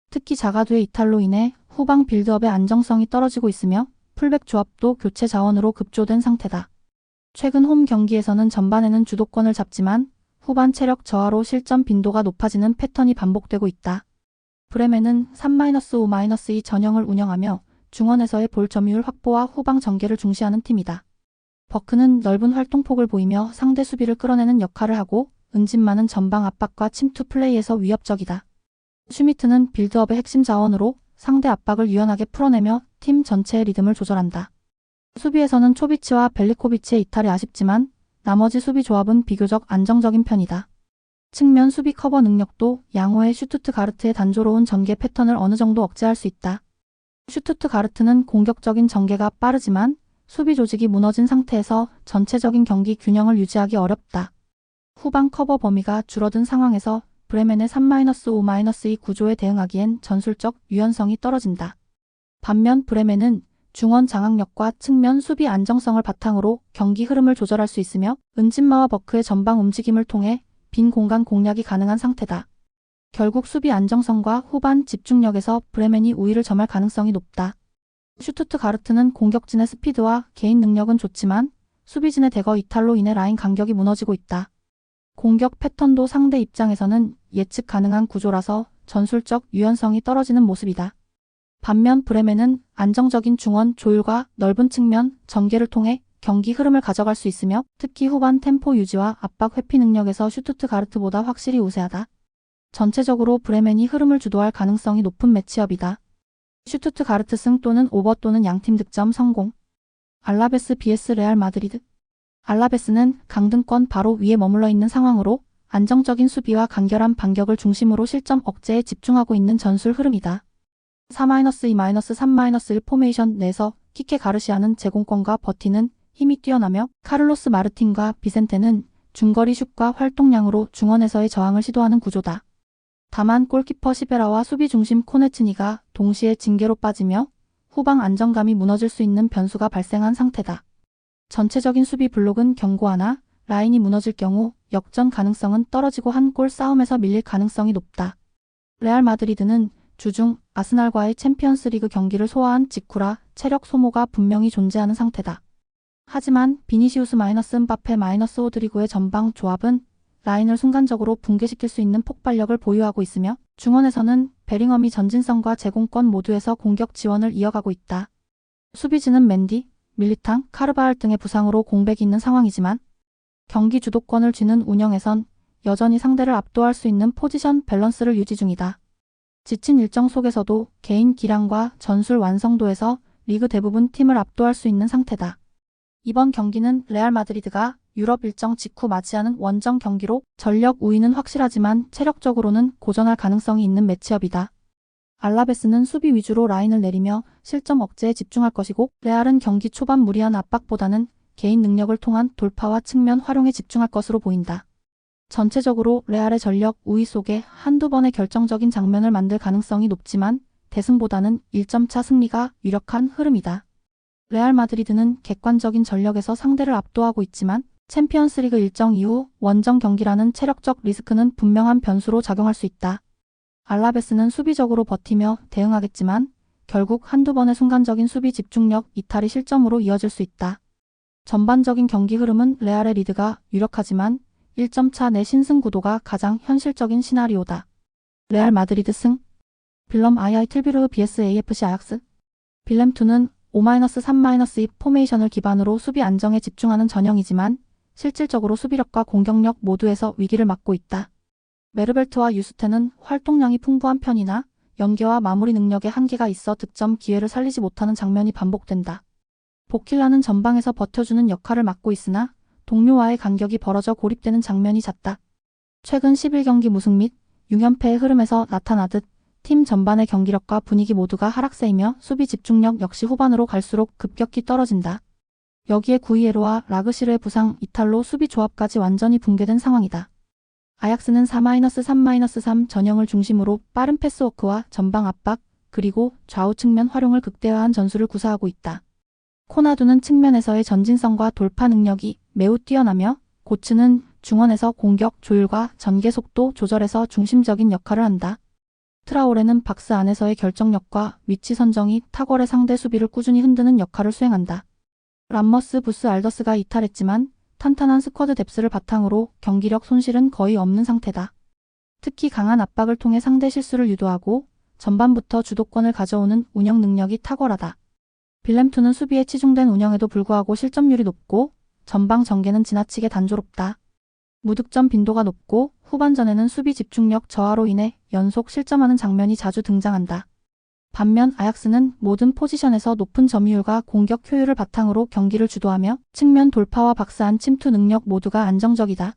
특히 자가두의 이탈로 인해 후방 빌드업의 안정성이 떨어지고 있으며 풀백 조합도 교체 자원으로 급조된 상태다. 최근 홈 경기에서는 전반에는 주도권을 잡지만 후반 체력 저하로 실점 빈도가 높아지는 패턴이 반복되고 있다. 브레멘은 3-5-2 전형을 운영하며 중원에서의 볼 점유율 확보와 후방 전개를 중시하는 팀이다. 버크는 넓은 활동폭을 보이며 상대 수비를 끌어내는 역할을 하고 은진만은 전방 압박과 침투 플레이에서 위협적이다. 슈미트는 빌드업의 핵심 자원으로 상대 압박을 유연하게 풀어내며 팀 전체의 리듬을 조절한다. 수비에서는 초비치와 벨리코비치의 이탈이 아쉽지만 나머지 수비 조합은 비교적 안정적인 편이다. 측면 수비 커버 능력도 양호의 슈투트가르트의 단조로운 전개 패턴을 어느 정도 억제할 수 있다. 슈투트가르트는 공격적인 전개가 빠르지만 수비 조직이 무너진 상태에서 전체적인 경기 균형을 유지하기 어렵다. 후방 커버 범위가 줄어든 상황에서 브레멘의 3-5-2 구조에 대응하기엔 전술적 유연성이 떨어진다. 반면 브레멘은 중원 장악력과 측면 수비 안정성을 바탕으로 경기 흐름을 조절할 수 있으며 은진마와 버크의 전방 움직임을 통해 빈 공간 공략이 가능한 상태다. 결국 수비 안정성과 후반 집중력에서 브레멘이 우위를 점할 가능성이 높다. 슈투트가르트는 공격진의 스피드와 개인 능력은 좋지만 수비진의 대거 이탈로 인해 라인 간격이 무너지고 있다. 공격 패턴도 상대 입장에서는 예측 가능한 구조라서 전술적 유연성이 떨어지는 모습이다. 반면 브레멘은 안정적인 중원 조율과 넓은 측면 전개를 통해 경기 흐름을 가져갈 수 있으며 특히 후반 템포 유지와 압박 회피 능력에서 슈투트가르트보다 확실히 우세하다. 전체적으로 브레멘이 흐름을 주도할 가능성이 높은 매치업이다. 슈투트가르트 승 또는 오버 또는 양팀 득점 성공. 알라베스 vs 레알 마드리드. 알라베스는 강등권 바로 위에 머물러 있는 상황으로 안정적인 수비와 간결한 반격을 중심으로 실점 억제에 집중하고 있는 전술 흐름이다. 4-2-3-1 포메이션 내에서 키케 가르시아는 제공권과 버티는 힘이 뛰어나며 카를로스 마르틴과 비센테는 중거리 슛과 활동량으로 중원에서의 저항을 시도하는 구조다. 다만 골키퍼 시베라와 수비 중심 코네츠니가 동시에 징계로 빠지며 후방 안정감이 무너질 수 있는 변수가 발생한 상태다. 전체적인 수비 블록은 견고하나 라인이 무너질 경우 역전 가능성은 떨어지고 한 골 싸움에서 밀릴 가능성이 높다. 레알 마드리드는 주중 아스날과의 챔피언스리그 경기를 소화한 직후라 체력 소모가 분명히 존재하는 상태다. 하지만 비니시우스 음바페 오드리고의 전방 조합은 라인을 순간적으로 붕괴시킬 수 있는 폭발력을 보유하고 있으며 중원에서는 베링엄이 전진성과 제공권 모두에서 공격 지원을 이어가고 있다. 수비진은 맨디, 밀리탕, 카르바할 등의 부상으로 공백이 있는 상황이지만 경기 주도권을 쥐는 운영에선 여전히 상대를 압도할 수 있는 포지션 밸런스를 유지 중이다. 지친 일정 속에서도 개인 기량과 전술 완성도에서 리그 대부분 팀을 압도할 수 있는 상태다. 이번 경기는 레알 마드리드가 유럽 일정 직후 맞이하는 원정 경기로 전력 우위는 확실하지만 체력적으로는 고전할 가능성이 있는 매치업이다. 알라베스는 수비 위주로 라인을 내리며 실점 억제에 집중할 것이고 레알은 경기 초반 무리한 압박보다는 개인 능력을 통한 돌파와 측면 활용에 집중할 것으로 보인다. 전체적으로 레알의 전력 우위 속에 한두 번의 결정적인 장면을 만들 가능성이 높지만 대승보다는 1점차 승리가 유력한 흐름이다. 레알 마드리드는 객관적인 전력에서 상대를 압도하고 있지만 챔피언스리그 일정 이후 원정 경기라는 체력적 리스크는 분명한 변수로 작용할 수 있다. 알라베스는 수비적으로 버티며 대응하겠지만 결국 한두 번의 순간적인 수비 집중력 이탈이 실점으로 이어질 수 있다. 전반적인 경기 흐름은 레알의 리드가 유력하지만 1점차 내 신승 구도가 가장 현실적인 시나리오다. 레알 마드리드 승 빌럼 II 틀비르흐 vs AFC 아약스 빌렘2는 5-3-2 포메이션을 기반으로 수비 안정에 집중하는 전형이지만 실질적으로 수비력과 공격력 모두에서 위기를 맞고 있다. 메르벨트와 유스테는 활동량이 풍부한 편이나 연계와 마무리 능력에 한계가 있어 득점 기회를 살리지 못하는 장면이 반복된다. 보킬라는 전방에서 버텨주는 역할을 맡고 있으나 동료와의 간격이 벌어져 고립되는 장면이 잦다. 최근 11경기 무승 및 6연패의 흐름에서 나타나듯 팀 전반의 경기력과 분위기 모두가 하락세이며 수비 집중력 역시 후반으로 갈수록 급격히 떨어진다. 여기에 구이에로와 라그시르의 부상 이탈로 수비 조합까지 완전히 붕괴된 상황이다. 아약스는 4-3-3 전형을 중심으로 빠른 패스워크와 전방 압박, 그리고 좌우 측면 활용을 극대화한 전술을 구사하고 있다. 코나두는 측면에서의 전진성과 돌파 능력이 매우 뛰어나며 고츠는 중원에서 공격 조율과 전개 속도 조절에서 중심적인 역할을 한다. 트라오레는 박스 안에서의 결정력과 위치 선정이 탁월의 상대 수비를 꾸준히 흔드는 역할을 수행한다. 람머스 부스 알더스가 이탈했지만 탄탄한 스쿼드 뎁스를 바탕으로 경기력 손실은 거의 없는 상태다. 특히 강한 압박을 통해 상대 실수를 유도하고 전반부터 주도권을 가져오는 운영 능력이 탁월하다. 빌렘2는 수비에 치중된 운영에도 불구하고 실점률이 높고 전방 전개는 지나치게 단조롭다. 무득점 빈도가 높고 후반전에는 수비 집중력 저하로 인해 연속 실점하는 장면이 자주 등장한다. 반면 아약스는 모든 포지션에서 높은 점유율과 공격 효율을 바탕으로 경기를 주도하며 측면 돌파와 박스 안 침투 능력 모두가 안정적이다.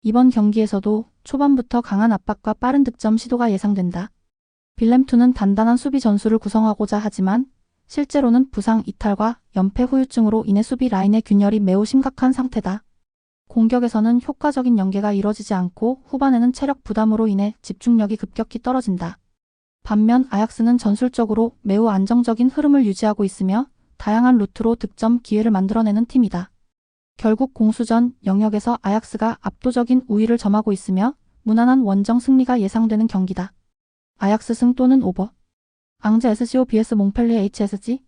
이번 경기에서도 초반부터 강한 압박과 빠른 득점 시도가 예상된다. 빌렘2는 단단한 수비 전술을 구성하고자 하지만 실제로는 부상 이탈과 연패 후유증으로 인해 수비 라인의 균열이 매우 심각한 상태다. 공격에서는 효과적인 연계가 이뤄지지 않고 후반에는 체력 부담으로 인해 집중력이 급격히 떨어진다. 반면 아약스는 전술적으로 매우 안정적인 흐름을 유지하고 있으며 다양한 루트로 득점 기회를 만들어내는 팀이다. 결국 공수전 영역에서 아약스가 압도적인 우위를 점하고 있으며 무난한 원정 승리가 예상되는 경기다. 아약스 승 또는 오버. 앙제 SCO vs 몽펠리에 HSG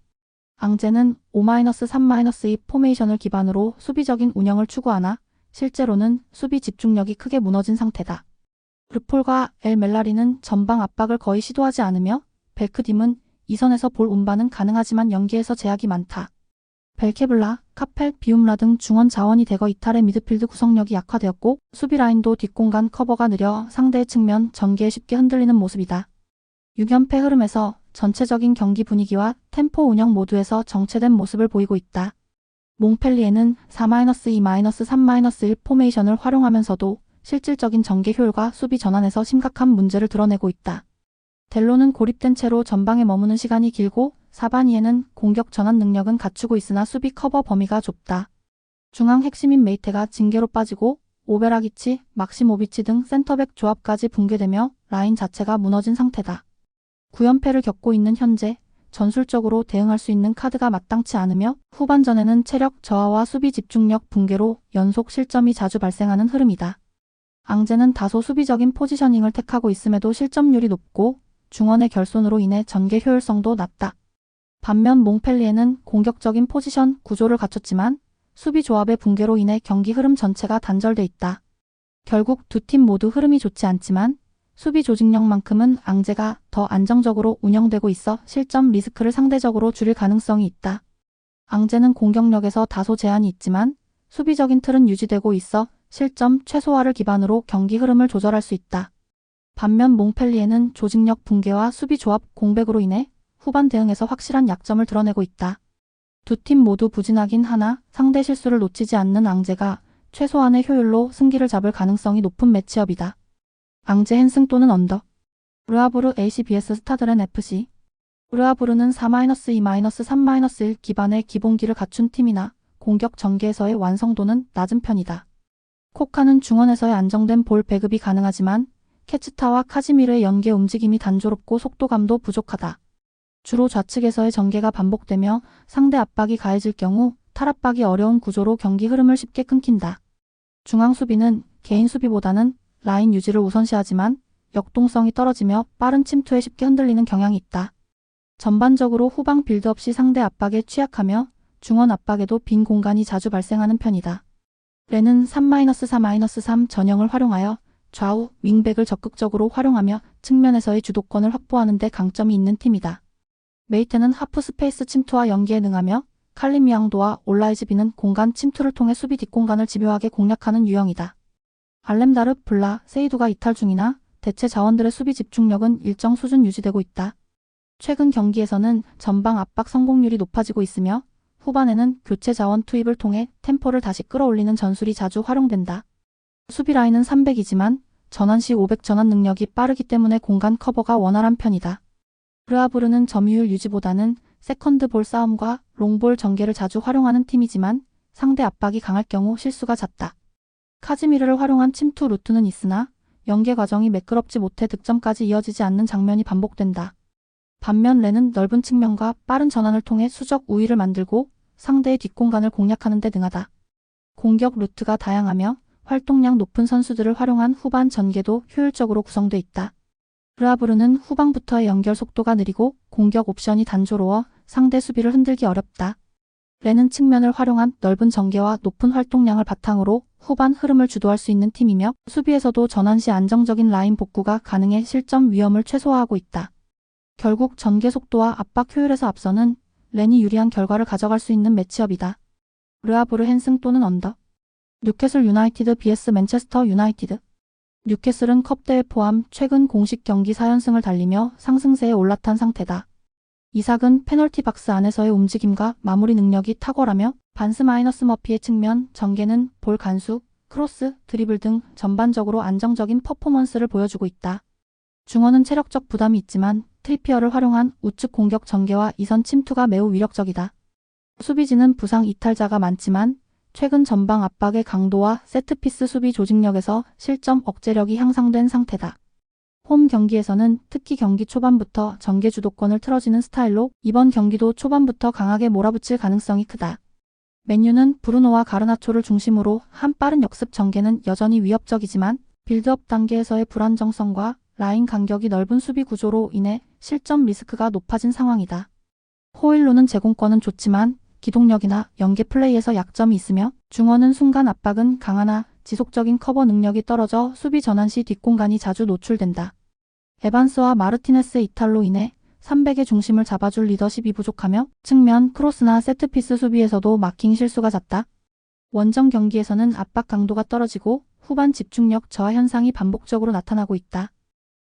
앙제는 5-3-2 포메이션을 기반으로 수비적인 운영을 추구하나 실제로는 수비 집중력이 크게 무너진 상태다. 르폴과 엘 멜라리는 전방 압박을 거의 시도하지 않으며 벨크딤은 이선에서 볼 운반은 가능하지만 연기에서 제약이 많다. 벨케블라, 카펠, 비움라 등 중원 자원이 대거 이탈해 미드필드 구성력이 약화되었고 수비 라인도 뒷공간 커버가 느려 상대의 측면 전개에 쉽게 흔들리는 모습이다. 6연패 흐름에서 전체적인 경기 분위기와 템포 운영 모두에서 정체된 모습을 보이고 있다. 몽펠리에는 4-2-3-1 포메이션을 활용하면서도 실질적인 전개 효율과 수비 전환에서 심각한 문제를 드러내고 있다. 델로는 고립된 채로 전방에 머무는 시간이 길고 사바니에는 공격 전환 능력은 갖추고 있으나 수비 커버 범위가 좁다. 중앙 핵심인 메이테가 징계로 빠지고 오베라기치, 막시모비치 등 센터백 조합까지 붕괴되며 라인 자체가 무너진 상태다. 9연패를 겪고 있는 현재 전술적으로 대응할 수 있는 카드가 마땅치 않으며 후반전에는 체력 저하와 수비 집중력 붕괴로 연속 실점이 자주 발생하는 흐름이다. 앙제는 다소 수비적인 포지셔닝을 택하고 있음에도 실점률이 높고 중원의 결손으로 인해 전개 효율성도 낮다. 반면 몽펠리에는 공격적인 포지션 구조를 갖췄지만 수비 조합의 붕괴로 인해 경기 흐름 전체가 단절돼 있다. 결국 두 팀 모두 흐름이 좋지 않지만 수비 조직력만큼은 앙제가 더 안정적으로 운영되고 있어 실점 리스크를 상대적으로 줄일 가능성이 있다. 앙제는 공격력에서 다소 제한이 있지만 수비적인 틀은 유지되고 있어 실점 최소화를 기반으로 경기 흐름을 조절할 수 있다. 반면 몽펠리에는 조직력 붕괴와 수비 조합 공백으로 인해 후반 대응에서 확실한 약점을 드러내고 있다. 두 팀 모두 부진하긴 하나 상대 실수를 놓치지 않는 앙제가 최소한의 효율로 승기를 잡을 가능성이 높은 매치업이다. 앙제 헨승 또는 언더. 르하브르 AC vs 스타드렌 FC. 르하브르는 4-2-3-1 기반의 기본기를 갖춘 팀이나 공격 전개에서의 완성도는 낮은 편이다. 코카는 중원에서의 안정된 볼 배급이 가능하지만 캐츠타와 카지미르의 연계 움직임이 단조롭고 속도감도 부족하다. 주로 좌측에서의 전개가 반복되며 상대 압박이 가해질 경우 탈압박이 어려운 구조로 경기 흐름을 쉽게 끊긴다. 중앙 수비는 개인 수비보다는 라인 유지를 우선시하지만 역동성이 떨어지며 빠른 침투에 쉽게 흔들리는 경향이 있다. 전반적으로 후방 빌드업 시 상대 압박에 취약하며 중원 압박에도 빈 공간이 자주 발생하는 편이다. 렌은 3-4-3 전형을 활용하여 좌우 윙백을 적극적으로 활용하며 측면에서의 주도권을 확보하는 데 강점이 있는 팀이다. 메이테는 하프 스페이스 침투와 연기에 능하며 칼리미앙도와 올라이즈비는 공간 침투를 통해 수비 뒷공간을 집요하게 공략하는 유형이다. 알렘다르, 블라, 세이두가 이탈 중이나 대체 자원들의 수비 집중력은 일정 수준 유지되고 있다. 최근 경기에서는 전방 압박 성공률이 높아지고 있으며 후반에는 교체 자원 투입을 통해 템포를 다시 끌어올리는 전술이 자주 활용된다. 수비 라인은 300이지만 전환 시 500 전환 능력이 빠르기 때문에 공간 커버가 원활한 편이다. 르하브르는 점유율 유지보다는 세컨드 볼 싸움과 롱볼 전개를 자주 활용하는 팀이지만 상대 압박이 강할 경우 실수가 잦다. 카지미르를 활용한 침투 루트는 있으나 연계 과정이 매끄럽지 못해 득점까지 이어지지 않는 장면이 반복된다. 반면 렌은 넓은 측면과 빠른 전환을 통해 수적 우위를 만들고 상대의 뒷공간을 공략하는 데 능하다. 공격 루트가 다양하며 활동량 높은 선수들을 활용한 후반 전개도 효율적으로 구성돼 있다. 르하브르는 후방부터의 연결 속도가 느리고 공격 옵션이 단조로워 상대 수비를 흔들기 어렵다. 렌은 측면을 활용한 넓은 전개와 높은 활동량을 바탕으로 후반 흐름을 주도할 수 있는 팀이며 수비에서도 전환 시 안정적인 라인 복구가 가능해 실점 위험을 최소화하고 있다. 결국 전개 속도와 압박 효율에서 앞서는 렌이 유리한 결과를 가져갈 수 있는 매치업이다. 르하브르 헨승 또는 언더. 뉴캐슬 유나이티드 vs 맨체스터 유나이티드. 뉴캐슬은 컵대회 포함 최근 공식 경기 4연승을 달리며 상승세에 올라탄 상태다. 이삭은 페널티 박스 안에서의 움직임과 마무리 능력이 탁월하며 반스 마이너스 머피의 측면 전개는 볼 간수, 크로스, 드리블 등 전반적으로 안정적인 퍼포먼스를 보여주고 있다. 중원은 체력적 부담이 있지만 트리피어를 활용한 우측 공격 전개와 이선 침투가 매우 위력적이다. 수비진은 부상 이탈자가 많지만 최근 전방 압박의 강도와 세트피스 수비 조직력에서 실점 억제력이 향상된 상태다. 홈 경기에서는 특히 경기 초반부터 전개 주도권을 틀어지는 스타일로 이번 경기도 초반부터 강하게 몰아붙일 가능성이 크다. 맨유는 브루노와 가르나초를 중심으로 한 빠른 역습 전개는 여전히 위협적이지만 빌드업 단계에서의 불안정성과 라인 간격이 넓은 수비 구조로 인해 실점 리스크가 높아진 상황이다. 호일로는 제공권은 좋지만 기동력이나 연계 플레이에서 약점이 있으며 중원은 순간 압박은 강하나 지속적인 커버 능력이 떨어져 수비 전환 시 뒷공간이 자주 노출된다. 에반스와 마르티네스의 이탈로 인해 300의 중심을 잡아줄 리더십이 부족하며 측면 크로스나 세트피스 수비에서도 마킹 실수가 잦다. 원정 경기에서는 압박 강도가 떨어지고 후반 집중력 저하 현상이 반복적으로 나타나고 있다.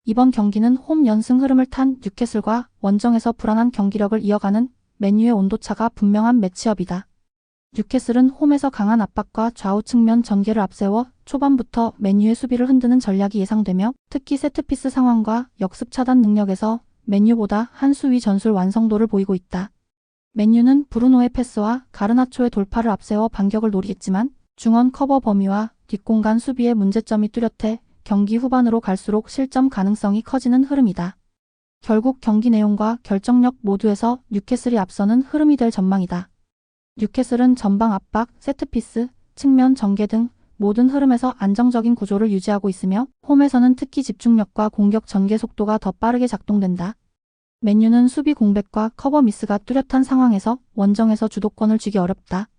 이번 경기는 홈 연승 흐름을 탄 뉴캐슬과 원정에서 불안한 경기력을 이어가는 맨유의 온도차가 분명한 매치업이다. 뉴캐슬은 홈에서 강한 압박과 좌우 측면 전개를 앞세워 초반부터 맨유의 수비를 흔드는 전략이 예상되며 특히 세트피스 상황과 역습 차단 능력에서 맨유보다 한 수 위 전술 완성도를 보이고 있다. 맨유는 브루노의 패스와 가르나초의 돌파를 앞세워 반격을 노리겠지만 중원 커버 범위와 뒷공간 수비의 문제점이 뚜렷해 경기 후반으로 갈수록 실점 가능성이 커지는 흐름이다. 결국 경기 내용과 결정력 모두에서 뉴캐슬이 앞서는 흐름이 될 전망이다. 뉴캐슬은 전방 압박, 세트피스, 측면 전개 등 모든 흐름에서 안정적인 구조를 유지하고 있으며 홈에서는 특히 집중력과 공격 전개 속도가 더 빠르게 작동된다. 맨유는 수비 공백과 커버 미스가 뚜렷한 상황에서 원정에서 주도권을 쥐기 어렵다.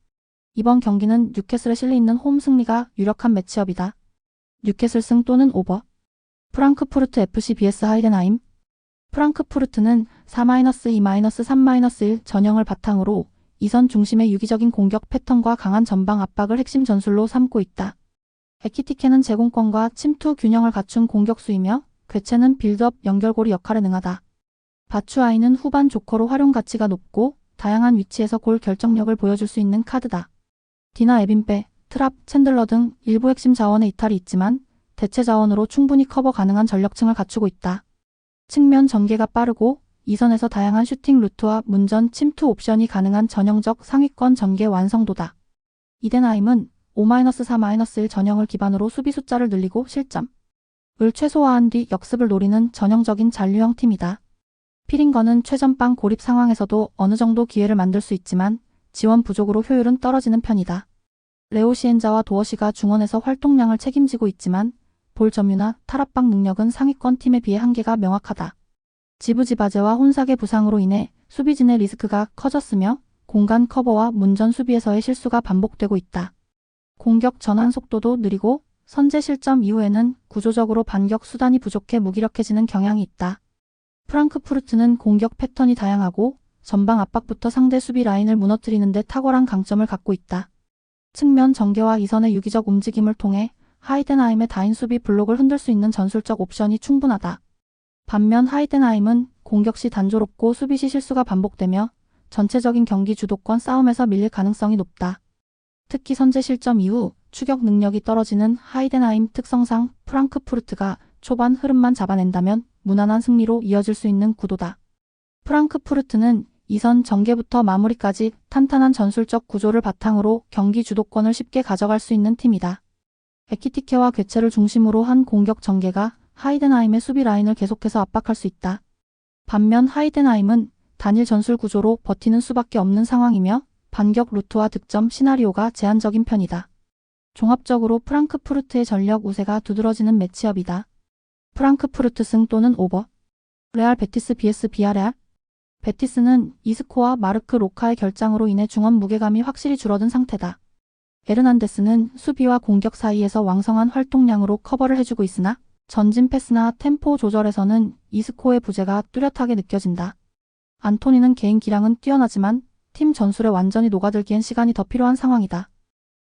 이번 경기는 뉴캐슬에 실리 있는 홈 승리가 유력한 매치업이다. 뉴캐슬 승 또는 오버. 프랑크푸르트 FC vs 하이덴하임. 프랑크푸르트는 4-2-3-1 전형을 바탕으로 이선 중심의 유기적인 공격 패턴과 강한 전방 압박을 핵심 전술로 삼고 있다. 에키티케는 제공권과 침투 균형을 갖춘 공격수이며 괴체는 빌드업 연결고리 역할에 능하다. 바추아이는 후반 조커로 활용 가치가 높고 다양한 위치에서 골 결정력을 보여줄 수 있는 카드다. 디나 에빈베, 트랍, 챈들러 등 일부 핵심 자원의 이탈이 있지만 대체 자원으로 충분히 커버 가능한 전력층을 갖추고 있다. 측면 전개가 빠르고 이선에서 다양한 슈팅 루트와 문전 침투 옵션이 가능한 전형적 상위권 전개 완성도다. 이덴하임은 5-4-1 전형을 기반으로 수비 숫자를 늘리고 실점을 최소화한 뒤 역습을 노리는 전형적인 잔류형 팀이다. 피링건은 최전방 고립 상황에서도 어느 정도 기회를 만들 수 있지만 지원 부족으로 효율은 떨어지는 편이다. 레오시엔자와 도어시가 중원에서 활동량을 책임지고 있지만 볼 점유나 탈압박 능력은 상위권 팀에 비해 한계가 명확하다. 지부지바제와 혼사계 부상으로 인해 수비진의 리스크가 커졌으며 공간 커버와 문전 수비에서의 실수가 반복되고 있다. 공격 전환 속도도 느리고 선제 실점 이후에는 구조적으로 반격 수단이 부족해 무기력해지는 경향이 있다. 프랑크푸르트는 공격 패턴이 다양하고 전방 압박부터 상대 수비 라인을 무너뜨리는 데 탁월한 강점을 갖고 있다. 측면 전개와 이선의 유기적 움직임을 통해 하이덴하임의 다인 수비 블록을 흔들 수 있는 전술적 옵션이 충분하다. 반면 하이덴하임은 공격 시 단조롭고 수비 시 실수가 반복되며 전체적인 경기 주도권 싸움에서 밀릴 가능성이 높다. 특히 선제 실점 이후 추격 능력이 떨어지는 하이덴하임 특성상 프랑크푸르트가 초반 흐름만 잡아낸다면 무난한 승리로 이어질 수 있는 구도다. 프랑크푸르트는 이선 전개부터 마무리까지 탄탄한 전술적 구조를 바탕으로 경기 주도권을 쉽게 가져갈 수 있는 팀이다. 에키티케와 괴체를 중심으로 한 공격 전개가 하이덴하임의 수비 라인을 계속해서 압박할 수 있다. 반면 하이덴하임은 단일 전술 구조로 버티는 수밖에 없는 상황이며 반격 루트와 득점 시나리오가 제한적인 편이다. 종합적으로 프랑크푸르트의 전력 우세가 두드러지는 매치업이다. 프랑크푸르트 승 또는 오버. 레알 베티스 vs 비아레알. 베티스는 이스코와 마르크 로카의 결장으로 인해 중원 무게감이 확실히 줄어든 상태다. 에르난데스는 수비와 공격 사이에서 왕성한 활동량으로 커버를 해주고 있으나 전진 패스나 템포 조절에서는 이스코의 부재가 뚜렷하게 느껴진다. 안토니는 개인 기량은 뛰어나지만 팀 전술에 완전히 녹아들기엔 시간이 더 필요한 상황이다.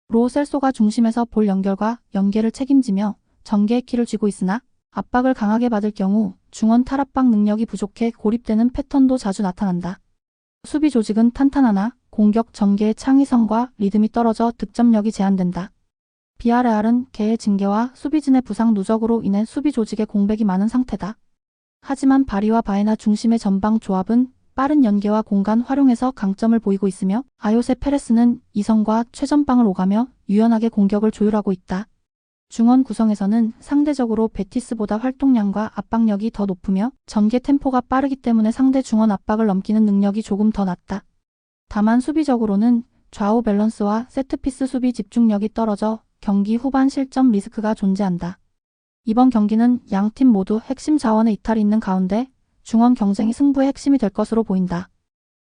로 셀소가 중심에서 볼 연결과 연계를 책임지며 전개의 키를 쥐고 있으나 압박을 강하게 받을 경우 중원 탈압박 능력이 부족해 고립되는 패턴도 자주 나타난다. 수비 조직은 탄탄하나 공격 전개의 창의성과 리듬이 떨어져 득점력이 제한된다. 비아레알은 개의 징계와 수비진의 부상 누적으로 인해 수비 조직에 공백이 많은 상태다. 하지만 바리와 바에나 중심의 전방 조합은 빠른 연계와 공간 활용에서 강점을 보이고 있으며 아요세 페레스는 이선과 최전방을 오가며 유연하게 공격을 조율하고 있다. 중원 구성에서는 상대적으로 베티스보다 활동량과 압박력이 더 높으며 전개 템포가 빠르기 때문에 상대 중원 압박을 넘기는 능력이 조금 더 낮다. 다만 수비적으로는 좌우 밸런스와 세트피스 수비 집중력이 떨어져 경기 후반 실점 리스크가 존재한다. 이번 경기는 양팀 모두 핵심 자원의 이탈이 있는 가운데 중원 경쟁이 승부의 핵심이 될 것으로 보인다.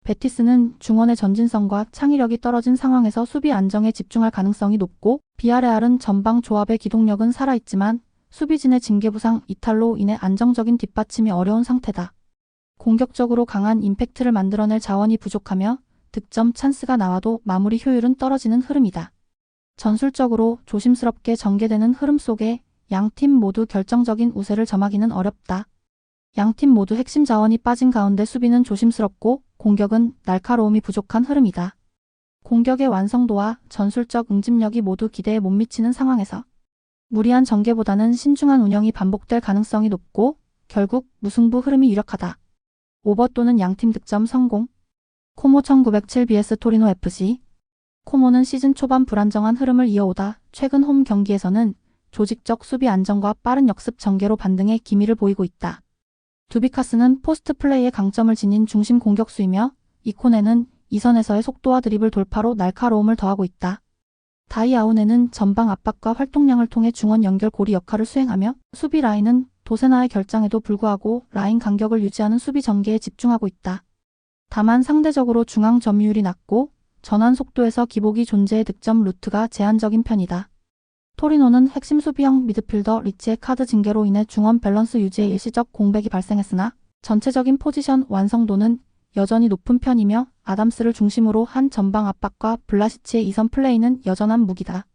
베티스는 중원의 전진성과 창의력이 떨어진 상황에서 수비 안정에 집중할 가능성이 높고 비아레알은 전방 조합의 기동력은 살아있지만 수비진의 징계 부상 이탈로 인해 안정적인 뒷받침이 어려운 상태다. 공격적으로 강한 임팩트를 만들어낼 자원이 부족하며 득점 찬스가 나와도 마무리 효율은 떨어지는 흐름이다. 전술적으로 조심스럽게 전개되는 흐름 속에 양팀 모두 결정적인 우세를 점하기는 어렵다. 양팀 모두 핵심 자원이 빠진 가운데 수비는 조심스럽고 공격은 날카로움이 부족한 흐름이다. 공격의 완성도와 전술적 응집력이 모두 기대에 못 미치는 상황에서 무리한 전개보다는 신중한 운영이 반복될 가능성이 높고 결국 무승부 흐름이 유력하다. 오버 또는 양팀 득점 성공. 코모 1907 vs 토리노 FC. 코모는 시즌 초반 불안정한 흐름을 이어오다 최근 홈 경기에서는 조직적 수비 안정과 빠른 역습 전개로 반등의 기미를 보이고 있다. 두비카스는 포스트 플레이의 강점을 지닌 중심 공격수이며 이코네는 이선에서의 속도와 드리블 돌파로 날카로움을 더하고 있다. 다이아오네는 전방 압박과 활동량을 통해 중원 연결 고리 역할을 수행하며 수비 라인은 도세나의 결장에도 불구하고 라인 간격을 유지하는 수비 전개에 집중하고 있다. 다만 상대적으로 중앙 점유율이 낮고 전환 속도에서 기복이 존재해 득점 루트가 제한적인 편이다. 토리노는 핵심 수비형 미드필더 리치의 카드 징계로 인해 중원 밸런스 유지에 일시적 공백이 발생했으나 전체적인 포지션 완성도는 여전히 높은 편이며 아담스를 중심으로 한 전방 압박과 블라시치의 이선 플레이는 여전한 무기다.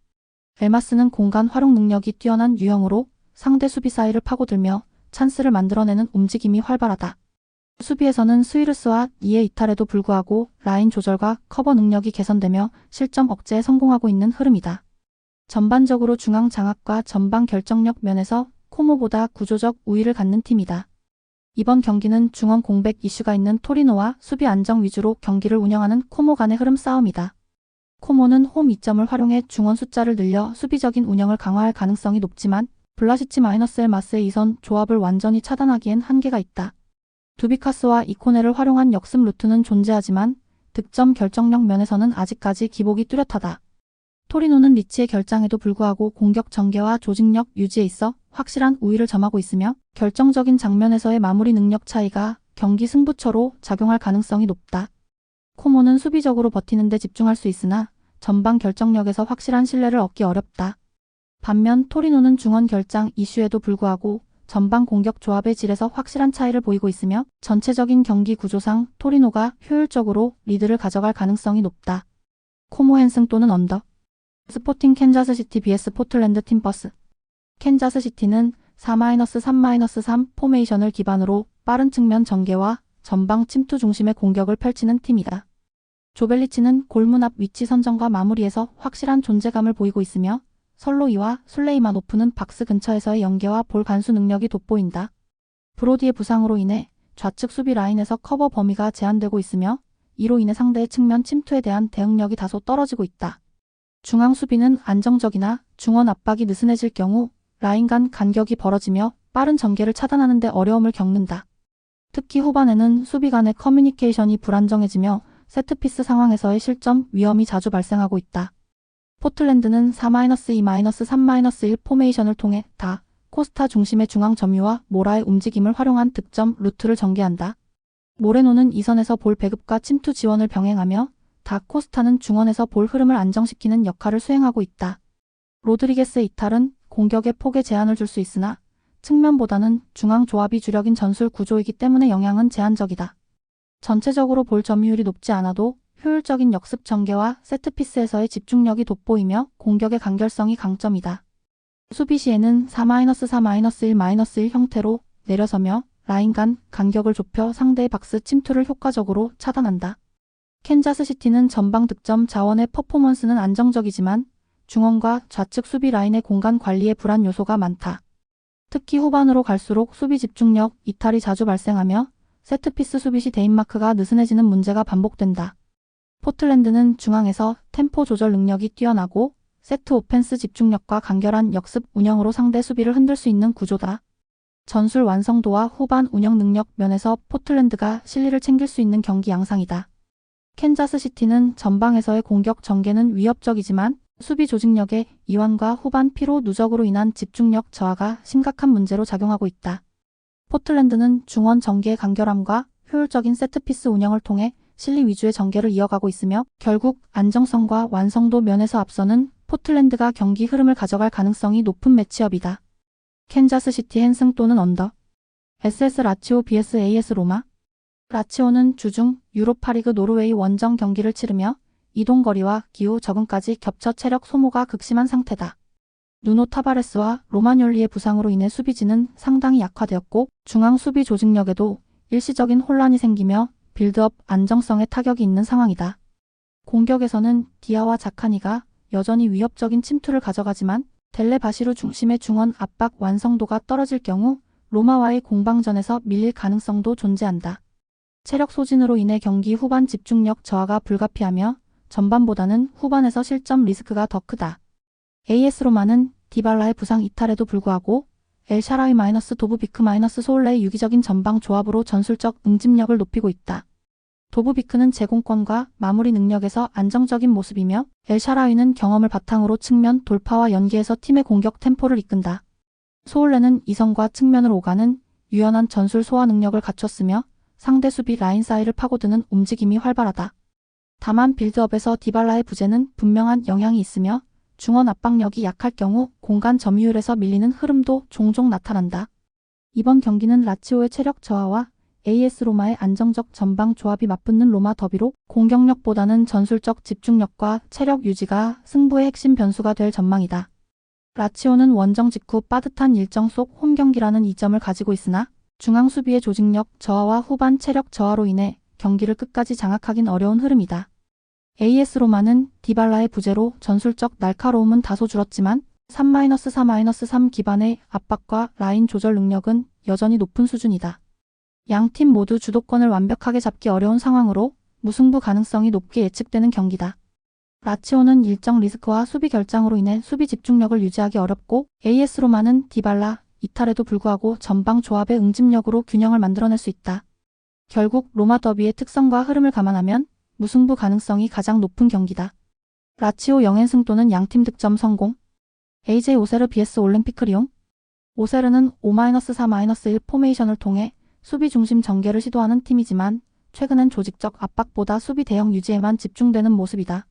엘마스는 공간 활용 능력이 뛰어난 유형으로 상대 수비 사이를 파고들며 찬스를 만들어내는 움직임이 활발하다. 수비에서는 스위르스와 이의 이탈에도 불구하고 라인 조절과 커버 능력이 개선되며 실점 억제에 성공하고 있는 흐름이다. 전반적으로 중앙 장악과 전방 결정력 면에서 코모보다 구조적 우위를 갖는 팀이다. 이번 경기는 중원 공백 이슈가 있는 토리노와 수비 안정 위주로 경기를 운영하는 코모 간의 흐름 싸움이다. 코모는 홈 이점을 활용해 중원 숫자를 늘려 수비적인 운영을 강화할 가능성이 높지만 블라시치-L 마스의 이선 조합을 완전히 차단하기엔 한계가 있다. 두비카스와 이코네를 활용한 역습 루트는 존재하지만 득점 결정력 면에서는 아직까지 기복이 뚜렷하다. 토리노는 리치의 결장에도 불구하고 공격 전개와 조직력 유지에 있어 확실한 우위를 점하고 있으며 결정적인 장면에서의 마무리 능력 차이가 경기 승부처로 작용할 가능성이 높다. 코모는 수비적으로 버티는 데 집중할 수 있으나 전방 결정력에서 확실한 신뢰를 얻기 어렵다. 반면 토리노는 중원 결장 이슈에도 불구하고 전방 공격 조합의 질에서 확실한 차이를 보이고 있으며 전체적인 경기 구조상 토리노가 효율적으로 리드를 가져갈 가능성이 높다. 코모 헨승 또는 언더. 스포팅 캔자스시티 vs 포틀랜드 팀버스. 캔자스시티는 4-3-3-3 포메이션을 기반으로 빠른 측면 전개와 전방 침투 중심의 공격을 펼치는 팀이다. 조벨리치는 골문 앞 위치 선정과 마무리에서 확실한 존재감을 보이고 있으며 설로이와 술레이마노프는 박스 근처에서의 연계와 볼 간수 능력이 돋보인다. 브로디의 부상으로 인해 좌측 수비 라인에서 커버 범위가 제한되고 있으며 이로 인해 상대의 측면 침투에 대한 대응력이 다소 떨어지고 있다. 중앙 수비는 안정적이나 중원 압박이 느슨해질 경우 라인 간 간격이 벌어지며 빠른 전개를 차단하는 데 어려움을 겪는다. 특히 후반에는 수비 간의 커뮤니케이션이 불안정해지며 세트피스 상황에서의 실점 위험이 자주 발생하고 있다. 포틀랜드는 4-2-3-1 포메이션을 통해 다 코스타 중심의 중앙 점유와 모라의 움직임을 활용한 득점 루트를 전개한다. 모레노는 이선에서 볼 배급과 침투 지원을 병행하며 다 코스타는 중원에서 볼 흐름을 안정시키는 역할을 수행하고 있다. 로드리게스 이탈은 공격의 폭에 제한을 줄 수 있으나 측면보다는 중앙 조합이 주력인 전술 구조이기 때문에 영향은 제한적이다. 전체적으로 볼 점유율이 높지 않아도 효율적인 역습 전개와 세트피스에서의 집중력이 돋보이며 공격의 간결성이 강점이다. 수비 시에는 4-4-1-1 형태로 내려서며 라인 간 간격을 좁혀 상대의 박스 침투를 효과적으로 차단한다. 캔자스시티는 전방 득점 자원의 퍼포먼스는 안정적이지만 중원과 좌측 수비 라인의 공간 관리에 불안 요소가 많다. 특히 후반으로 갈수록 수비 집중력 이탈이 자주 발생하며 세트피스 수비 시 데인마크가 느슨해지는 문제가 반복된다. 포틀랜드는 중앙에서 템포 조절 능력이 뛰어나고 세트 오펜스 집중력과 간결한 역습 운영으로 상대 수비를 흔들 수 있는 구조다. 전술 완성도와 후반 운영 능력 면에서 포틀랜드가 실리를 챙길 수 있는 경기 양상이다. 캔자스시티는 전방에서의 공격 전개는 위협적이지만 수비 조직력의 이완과 후반 피로 누적으로 인한 집중력 저하가 심각한 문제로 작용하고 있다. 포틀랜드는 중원 전개의 간결함과 효율적인 세트피스 운영을 통해 실리 위주의 전개를 이어가고 있으며 결국 안정성과 완성도 면에서 앞서는 포틀랜드가 경기 흐름을 가져갈 가능성이 높은 매치업이다. 캔자스시티 헨승 또는 언더. SS 라치오 vs AS 로마. 라치오는 주중 유로파리그 노르웨이 원정 경기를 치르며 이동거리와 기후 적응까지 겹쳐 체력 소모가 극심한 상태다. 누노 타바레스와 로마뇰리의 부상으로 인해 수비진은 상당히 약화되었고 중앙 수비 조직력에도 일시적인 혼란이 생기며 빌드업 안정성에 타격이 있는 상황이다. 공격에서는 디아와 자카니가 여전히 위협적인 침투를 가져가지만 델레 바시루 중심의 중원 압박 완성도가 떨어질 경우 로마와의 공방전에서 밀릴 가능성도 존재한다. 체력 소진으로 인해 경기 후반 집중력 저하가 불가피하며 전반보다는 후반에서 실점 리스크가 더 크다. AS 로마는 디발라의 부상 이탈에도 불구하고 엘샤라위 도브비크 소울레의 유기적인 전방 조합으로 전술적 응집력을 높이고 있다. 도브비크는 제공권과 마무리 능력에서 안정적인 모습이며 엘샤라위는 경험을 바탕으로 측면 돌파와 연계에서 팀의 공격 템포를 이끈다. 소울레는 이선과 측면을 오가는 유연한 전술 소화 능력을 갖췄으며 상대 수비 라인 사이를 파고드는 움직임이 활발하다. 다만 빌드업에서 디발라의 부재는 분명한 영향이 있으며 중원 압박력이 약할 경우 공간 점유율에서 밀리는 흐름도 종종 나타난다. 이번 경기는 라치오의 체력 저하와 AS 로마의 안정적 전방 조합이 맞붙는 로마 더비로 공격력보다는 전술적 집중력과 체력 유지가 승부의 핵심 변수가 될 전망이다. 라치오는 원정 직후 빠듯한 일정 속 홈 경기라는 이점을 가지고 있으나 중앙 수비의 조직력 저하와 후반 체력 저하로 인해 경기를 끝까지 장악하긴 어려운 흐름이다. AS 로마는 디발라의 부재로 전술적 날카로움은 다소 줄었지만 3-4-3 기반의 압박과 라인 조절 능력은 여전히 높은 수준이다. 양 팀 모두 주도권을 완벽하게 잡기 어려운 상황으로 무승부 가능성이 높게 예측되는 경기다. 라치오는 일정 리스크와 수비 결장으로 인해 수비 집중력을 유지하기 어렵고 AS 로마는 디발라, 이탈에도 불구하고 전방 조합의 응집력으로 균형을 만들어낼 수 있다. 결국 로마 더비의 특성과 흐름을 감안하면 무승부 가능성이 가장 높은 경기다. 라치오 영연승 또는 양팀 득점 성공. AJ 오세르 vs 올림피크 리옹. 오세르는 5-4-1 포메이션을 통해 수비 중심 전개를 시도하는 팀이지만 최근엔 조직적 압박보다 수비 대형 유지에만 집중되는 모습이다.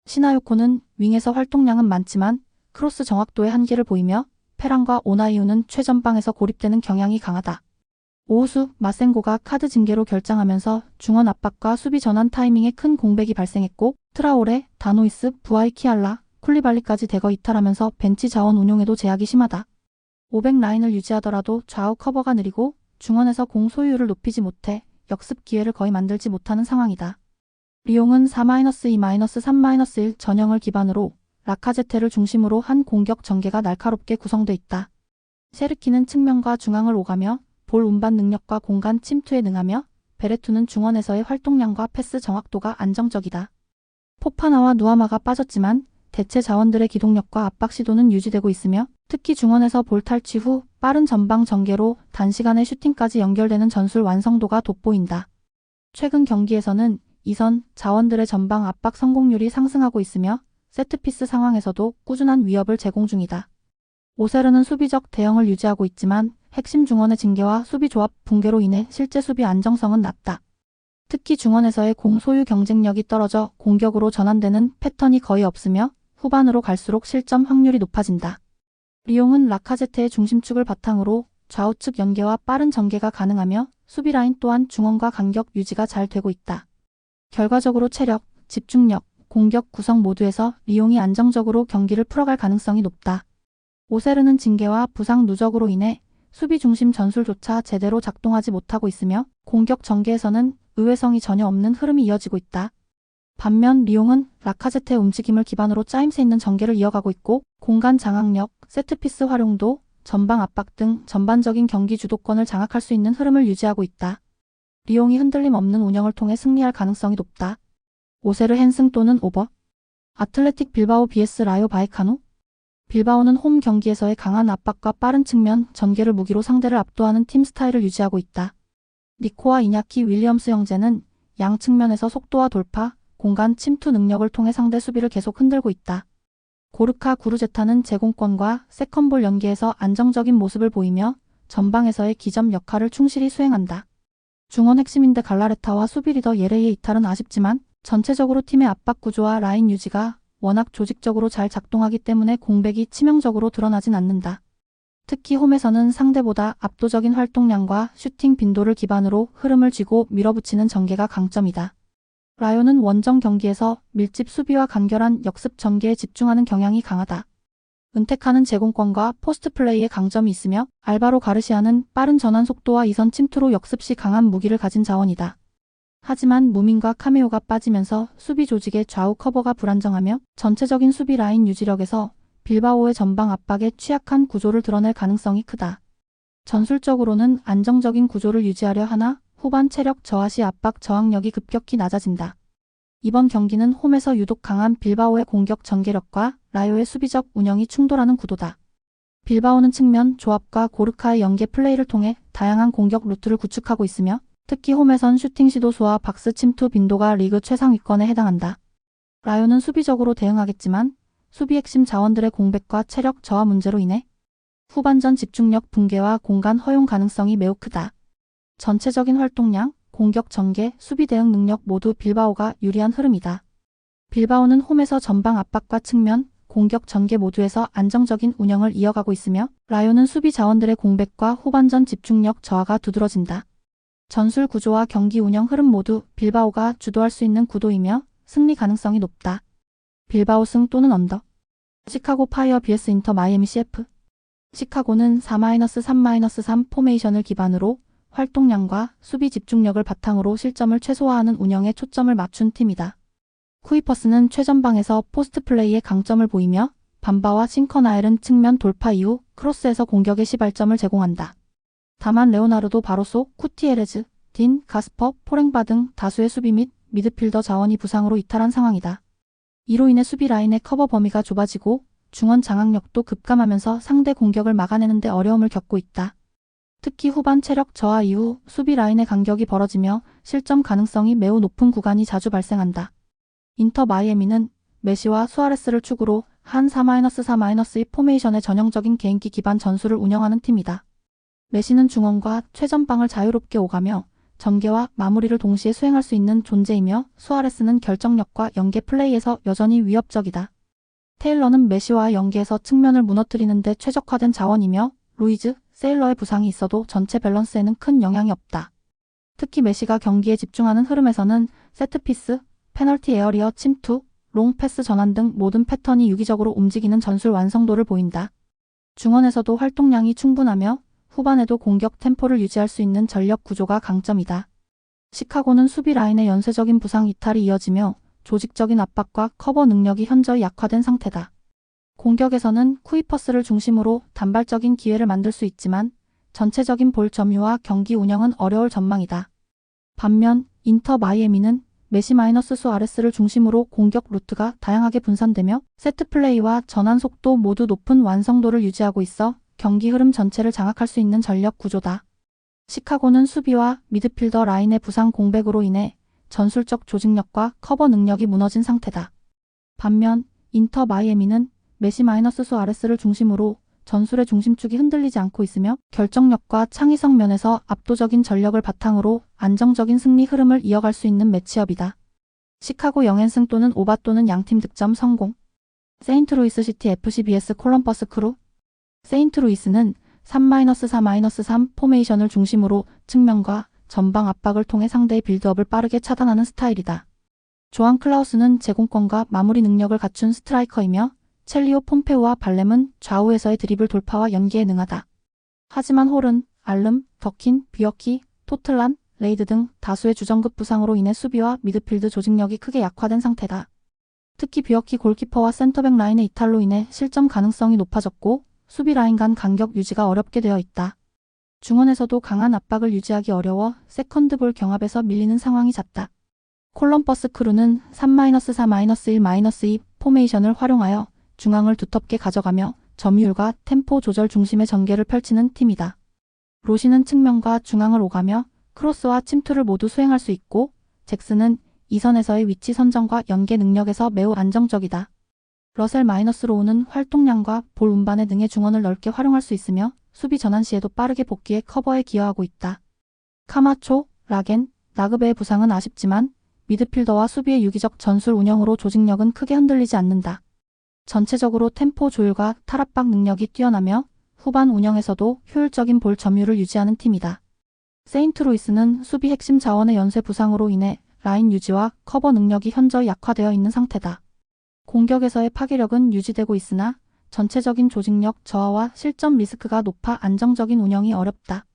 시나요코는 윙에서 활동량은 많지만 크로스 정확도의 한계를 보이며 페란과 오나이우는 최전방에서 고립되는 경향이 강하다. 오우수, 마센고가 카드 징계로 결장하면서 중원 압박과 수비 전환 타이밍에 큰 공백이 발생했고 트라오레, 다노이스, 부아이키알라, 쿨리발리까지 대거 이탈하면서 벤치 자원 운용에도 제약이 심하다. 500 라인을 유지하더라도 좌우 커버가 느리고 중원에서 공 소유율을 높이지 못해 역습 기회를 거의 만들지 못하는 상황이다. 리옹은 4-2-3-1 전형을 기반으로 라카제테를 중심으로 한 공격 전개가 날카롭게 구성돼 있다. 세르키는 측면과 중앙을 오가며 볼 운반 능력과 공간 침투에 능하며 베레투는 중원에서의 활동량과 패스 정확도가 안정적이다. 포파나와 누아마가 빠졌지만 대체 자원들의 기동력과 압박 시도는 유지되고 있으며 특히 중원에서 볼 탈취 후 빠른 전방 전개로 단시간에 슈팅까지 연결되는 전술 완성도가 돋보인다. 최근 경기에서는 이선 자원들의 전방 압박 성공률이 상승하고 있으며 세트피스 상황에서도 꾸준한 위협을 제공 중이다. 오세르는 수비적 대형을 유지하고 있지만 핵심 중원의 징계와 수비 조합 붕괴로 인해 실제 수비 안정성은 낮다. 특히 중원에서의 공 소유 경쟁력이 떨어져 공격으로 전환되는 패턴이 거의 없으며 후반으로 갈수록 실점 확률이 높아진다. 리옹은 라카제테의 중심축을 바탕으로 좌우측 연계와 빠른 전개가 가능하며 수비 라인 또한 중원과 간격 유지가 잘 되고 있다. 결과적으로 체력, 집중력, 공격 구성 모두에서 리옹이 안정적으로 경기를 풀어갈 가능성이 높다. 오세르는 징계와 부상 누적으로 인해 수비 중심 전술조차 제대로 작동하지 못하고 있으며 공격 전개에서는 의외성이 전혀 없는 흐름이 이어지고 있다. 반면 리옹은 라카제테의 움직임을 기반으로 짜임새 있는 전개를 이어가고 있고 공간 장악력, 세트피스 활용도, 전방 압박 등 전반적인 경기 주도권을 장악할 수 있는 흐름을 유지하고 있다. 리옹이 흔들림 없는 운영을 통해 승리할 가능성이 높다. 오세르 핸승 또는 오버. 아틀레틱 빌바오 vs 라요 바이카노. 빌바오는 홈 경기에서의 강한 압박과 빠른 측면 전개를 무기로 상대를 압도하는 팀 스타일을 유지하고 있다. 니코와 이냐키 윌리엄스 형제는 양 측면에서 속도와 돌파, 공간 침투 능력을 통해 상대 수비를 계속 흔들고 있다. 고르카 구르제타는 제공권과 세컨볼 연계에서 안정적인 모습을 보이며 전방에서의 기점 역할을 충실히 수행한다. 중원 핵심인데 갈라레타와 수비 리더 예레이의 이탈은 아쉽지만 전체적으로 팀의 압박 구조와 라인 유지가 워낙 조직적으로 잘 작동하기 때문에 공백이 치명적으로 드러나진 않는다. 특히 홈에서는 상대보다 압도적인 활동량과 슈팅 빈도를 기반으로 흐름을 쥐고 밀어붙이는 전개가 강점이다. 라요는 원정 경기에서 밀집 수비와 간결한 역습 전개에 집중하는 경향이 강하다. 은택하는 제공권과 포스트 플레이에 강점이 있으며 알바로 가르시아는 빠른 전환 속도와 이선 침투로 역습 시 강한 무기를 가진 자원이다. 하지만 무민과 카메오가 빠지면서 수비 조직의 좌우 커버가 불안정하며 전체적인 수비 라인 유지력에서 빌바오의 전방 압박에 취약한 구조를 드러낼 가능성이 크다. 전술적으로는 안정적인 구조를 유지하려 하나 후반 체력 저하 시 압박 저항력이 급격히 낮아진다. 이번 경기는 홈에서 유독 강한 빌바오의 공격 전개력과 라요의 수비적 운영이 충돌하는 구도다. 빌바오는 측면 조합과 고르카의 연계 플레이를 통해 다양한 공격 루트를 구축하고 있으며 특히 홈에선 슈팅 시도 수와 박스 침투 빈도가 리그 최상위권에 해당한다. 라요는 수비적으로 대응하겠지만 수비 핵심 자원들의 공백과 체력 저하 문제로 인해 후반전 집중력 붕괴와 공간 허용 가능성이 매우 크다. 전체적인 활동량, 공격 전개, 수비 대응 능력 모두 빌바오가 유리한 흐름이다. 빌바오는 홈에서 전방 압박과 측면, 공격 전개 모두에서 안정적인 운영을 이어가고 있으며 라요는 수비 자원들의 공백과 후반전 집중력 저하가 두드러진다. 전술 구조와 경기 운영 흐름 모두 빌바오가 주도할 수 있는 구도이며 승리 가능성이 높다. 빌바오 승 또는 언더. 시카고 파이어 vs 인터 마이애미 CF. 시카고는 4-3-3 포메이션을 기반으로 활동량과 수비 집중력을 바탕으로 실점을 최소화하는 운영에 초점을 맞춘 팀이다. 쿠이퍼스는 최전방에서 포스트 플레이에 강점을 보이며 밤바와 싱커나엘은 측면 돌파 이후 크로스에서 공격의 시발점을 제공한다. 다만 레오나르도 바로소, 쿠티에레즈, 딘, 가스퍼, 포랭바 등 다수의 수비 및 미드필더 자원이 부상으로 이탈한 상황이다. 이로 인해 수비 라인의 커버 범위가 좁아지고 중원 장악력도 급감하면서 상대 공격을 막아내는 데 어려움을 겪고 있다. 특히 후반 체력 저하 이후 수비 라인의 간격이 벌어지며 실점 가능성이 매우 높은 구간이 자주 발생한다. 인터 마이애미는 메시와 수아레스를 축으로 한 4-4-2 포메이션의 전형적인 개인기 기반 전술을 운영하는 팀이다. 메시는 중원과 최전방을 자유롭게 오가며 전개와 마무리를 동시에 수행할 수 있는 존재이며 수아레스는 결정력과 연계 플레이에서 여전히 위협적이다. 테일러는 메시와의 연계에서 측면을 무너뜨리는 데 최적화된 자원이며 루이즈, 세일러의 부상이 있어도 전체 밸런스에는 큰 영향이 없다. 특히 메시가 경기에 집중하는 흐름에서는 세트피스, 페널티 에어리어 침투, 롱 패스 전환 등 모든 패턴이 유기적으로 움직이는 전술 완성도를 보인다. 중원에서도 활동량이 충분하며 후반에도 공격 템포를 유지할 수 있는 전력 구조가 강점이다. 시카고는 수비 라인의 연쇄적인 부상 이탈이 이어지며 조직적인 압박과 커버 능력이 현저히 약화된 상태다. 공격에서는 쿠이퍼스를 중심으로 단발적인 기회를 만들 수 있지만 전체적인 볼 점유와 경기 운영은 어려울 전망이다. 반면 인터 마이애미는 메시 수아레스를 중심으로 공격 루트가 다양하게 분산되며 세트 플레이와 전환 속도 모두 높은 완성도를 유지하고 있어 경기 흐름 전체를 장악할 수 있는 전력 구조다. 시카고는 수비와 미드필더 라인의 부상 공백으로 인해 전술적 조직력과 커버 능력이 무너진 상태다. 반면 인터 마이애미는 메시 수아레스를 중심으로 전술의 중심축이 흔들리지 않고 있으며 결정력과 창의성 면에서 압도적인 전력을 바탕으로 안정적인 승리 흐름을 이어갈 수 있는 매치업이다. 시카고 0연승 또는 오바 또는 양팀 득점 성공. 세인트루이스 시티 FC vs 콜럼버스 크루. 세인트루이스는 3-4-3 포메이션을 중심으로 측면과 전방 압박을 통해 상대의 빌드업을 빠르게 차단하는 스타일이다. 조안 클라우스는 제공권과 마무리 능력을 갖춘 스트라이커이며 첼리오 폼페우와 발렘은 좌우에서의 드리블 돌파와 연기에 능하다. 하지만 홀은 알름, 더킨, 비어키, 토틀란, 레이드 등 다수의 주전급 부상으로 인해 수비와 미드필드 조직력이 크게 약화된 상태다. 특히 비어키 골키퍼와 센터백 라인의 이탈로 인해 실점 가능성이 높아졌고 수비 라인 간 간격 유지가 어렵게 되어 있다. 중원에서도 강한 압박을 유지하기 어려워 세컨드볼 경합에서 밀리는 상황이 잦다. 콜럼버스 크루는 3-4-1-2 포메이션을 활용하여 중앙을 두텁게 가져가며 점유율과 템포 조절 중심의 전개를 펼치는 팀이다. 로시는 측면과 중앙을 오가며 크로스와 침투를 모두 수행할 수 있고 잭슨은 이선에서의 위치 선정과 연계 능력에서 매우 안정적이다. 러셀 로우는 활동량과 볼 운반의 능의 중원을 넓게 활용할 수 있으며 수비 전환 시에도 빠르게 복귀해 커버에 기여하고 있다. 카마초, 라겐, 나그베의 부상은 아쉽지만 미드필더와 수비의 유기적 전술 운영으로 조직력은 크게 흔들리지 않는다. 전체적으로 템포 조율과 탈압박 능력이 뛰어나며 후반 운영에서도 효율적인 볼 점유율을 유지하는 팀이다. 세인트루이스는 수비 핵심 자원의 연쇄 부상으로 인해 라인 유지와 커버 능력이 현저히 약화되어 있는 상태다. 공격에서의 파괴력은 유지되고 있으나 전체적인 조직력 저하와 실점 리스크가 높아 안정적인 운영이 어렵다.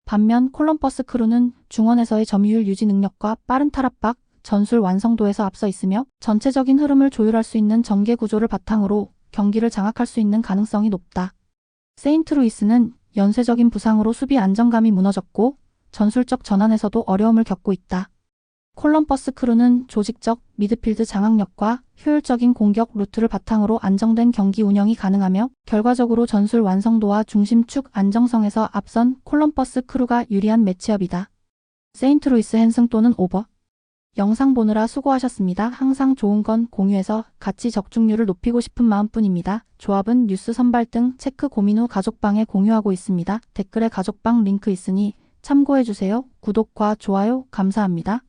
반면 콜럼버스 크루는 중원에서의 점유율 유지 능력과 빠른 탈압박, 전술 완성도에서 앞서 있으며 전체적인 흐름을 조율할 수 있는 전개 구조를 바탕으로 경기를 장악할 수 있는 가능성이 높다. 세인트루이스는 연쇄적인 부상으로 수비 안정감이 무너졌고 전술적 전환에서도 어려움을 겪고 있다. 콜럼버스 크루는 조직적 미드필드 장악력과 효율적인 공격 루트를 바탕으로 안정된 경기 운영이 가능하며 결과적으로 전술 완성도와 중심축 안정성에서 앞선 콜럼버스 크루가 유리한 매치업이다. 세인트루이스 헨승 또는 오버. 영상 보느라 수고하셨습니다. 항상 좋은 건 공유해서 같이 적중률을 높이고 싶은 마음뿐입니다. 조합은 뉴스 선발 등 체크 고민 후 가족방에 공유하고 있습니다. 댓글에 가족방 링크 있으니 참고해주세요. 구독과 좋아요 감사합니다.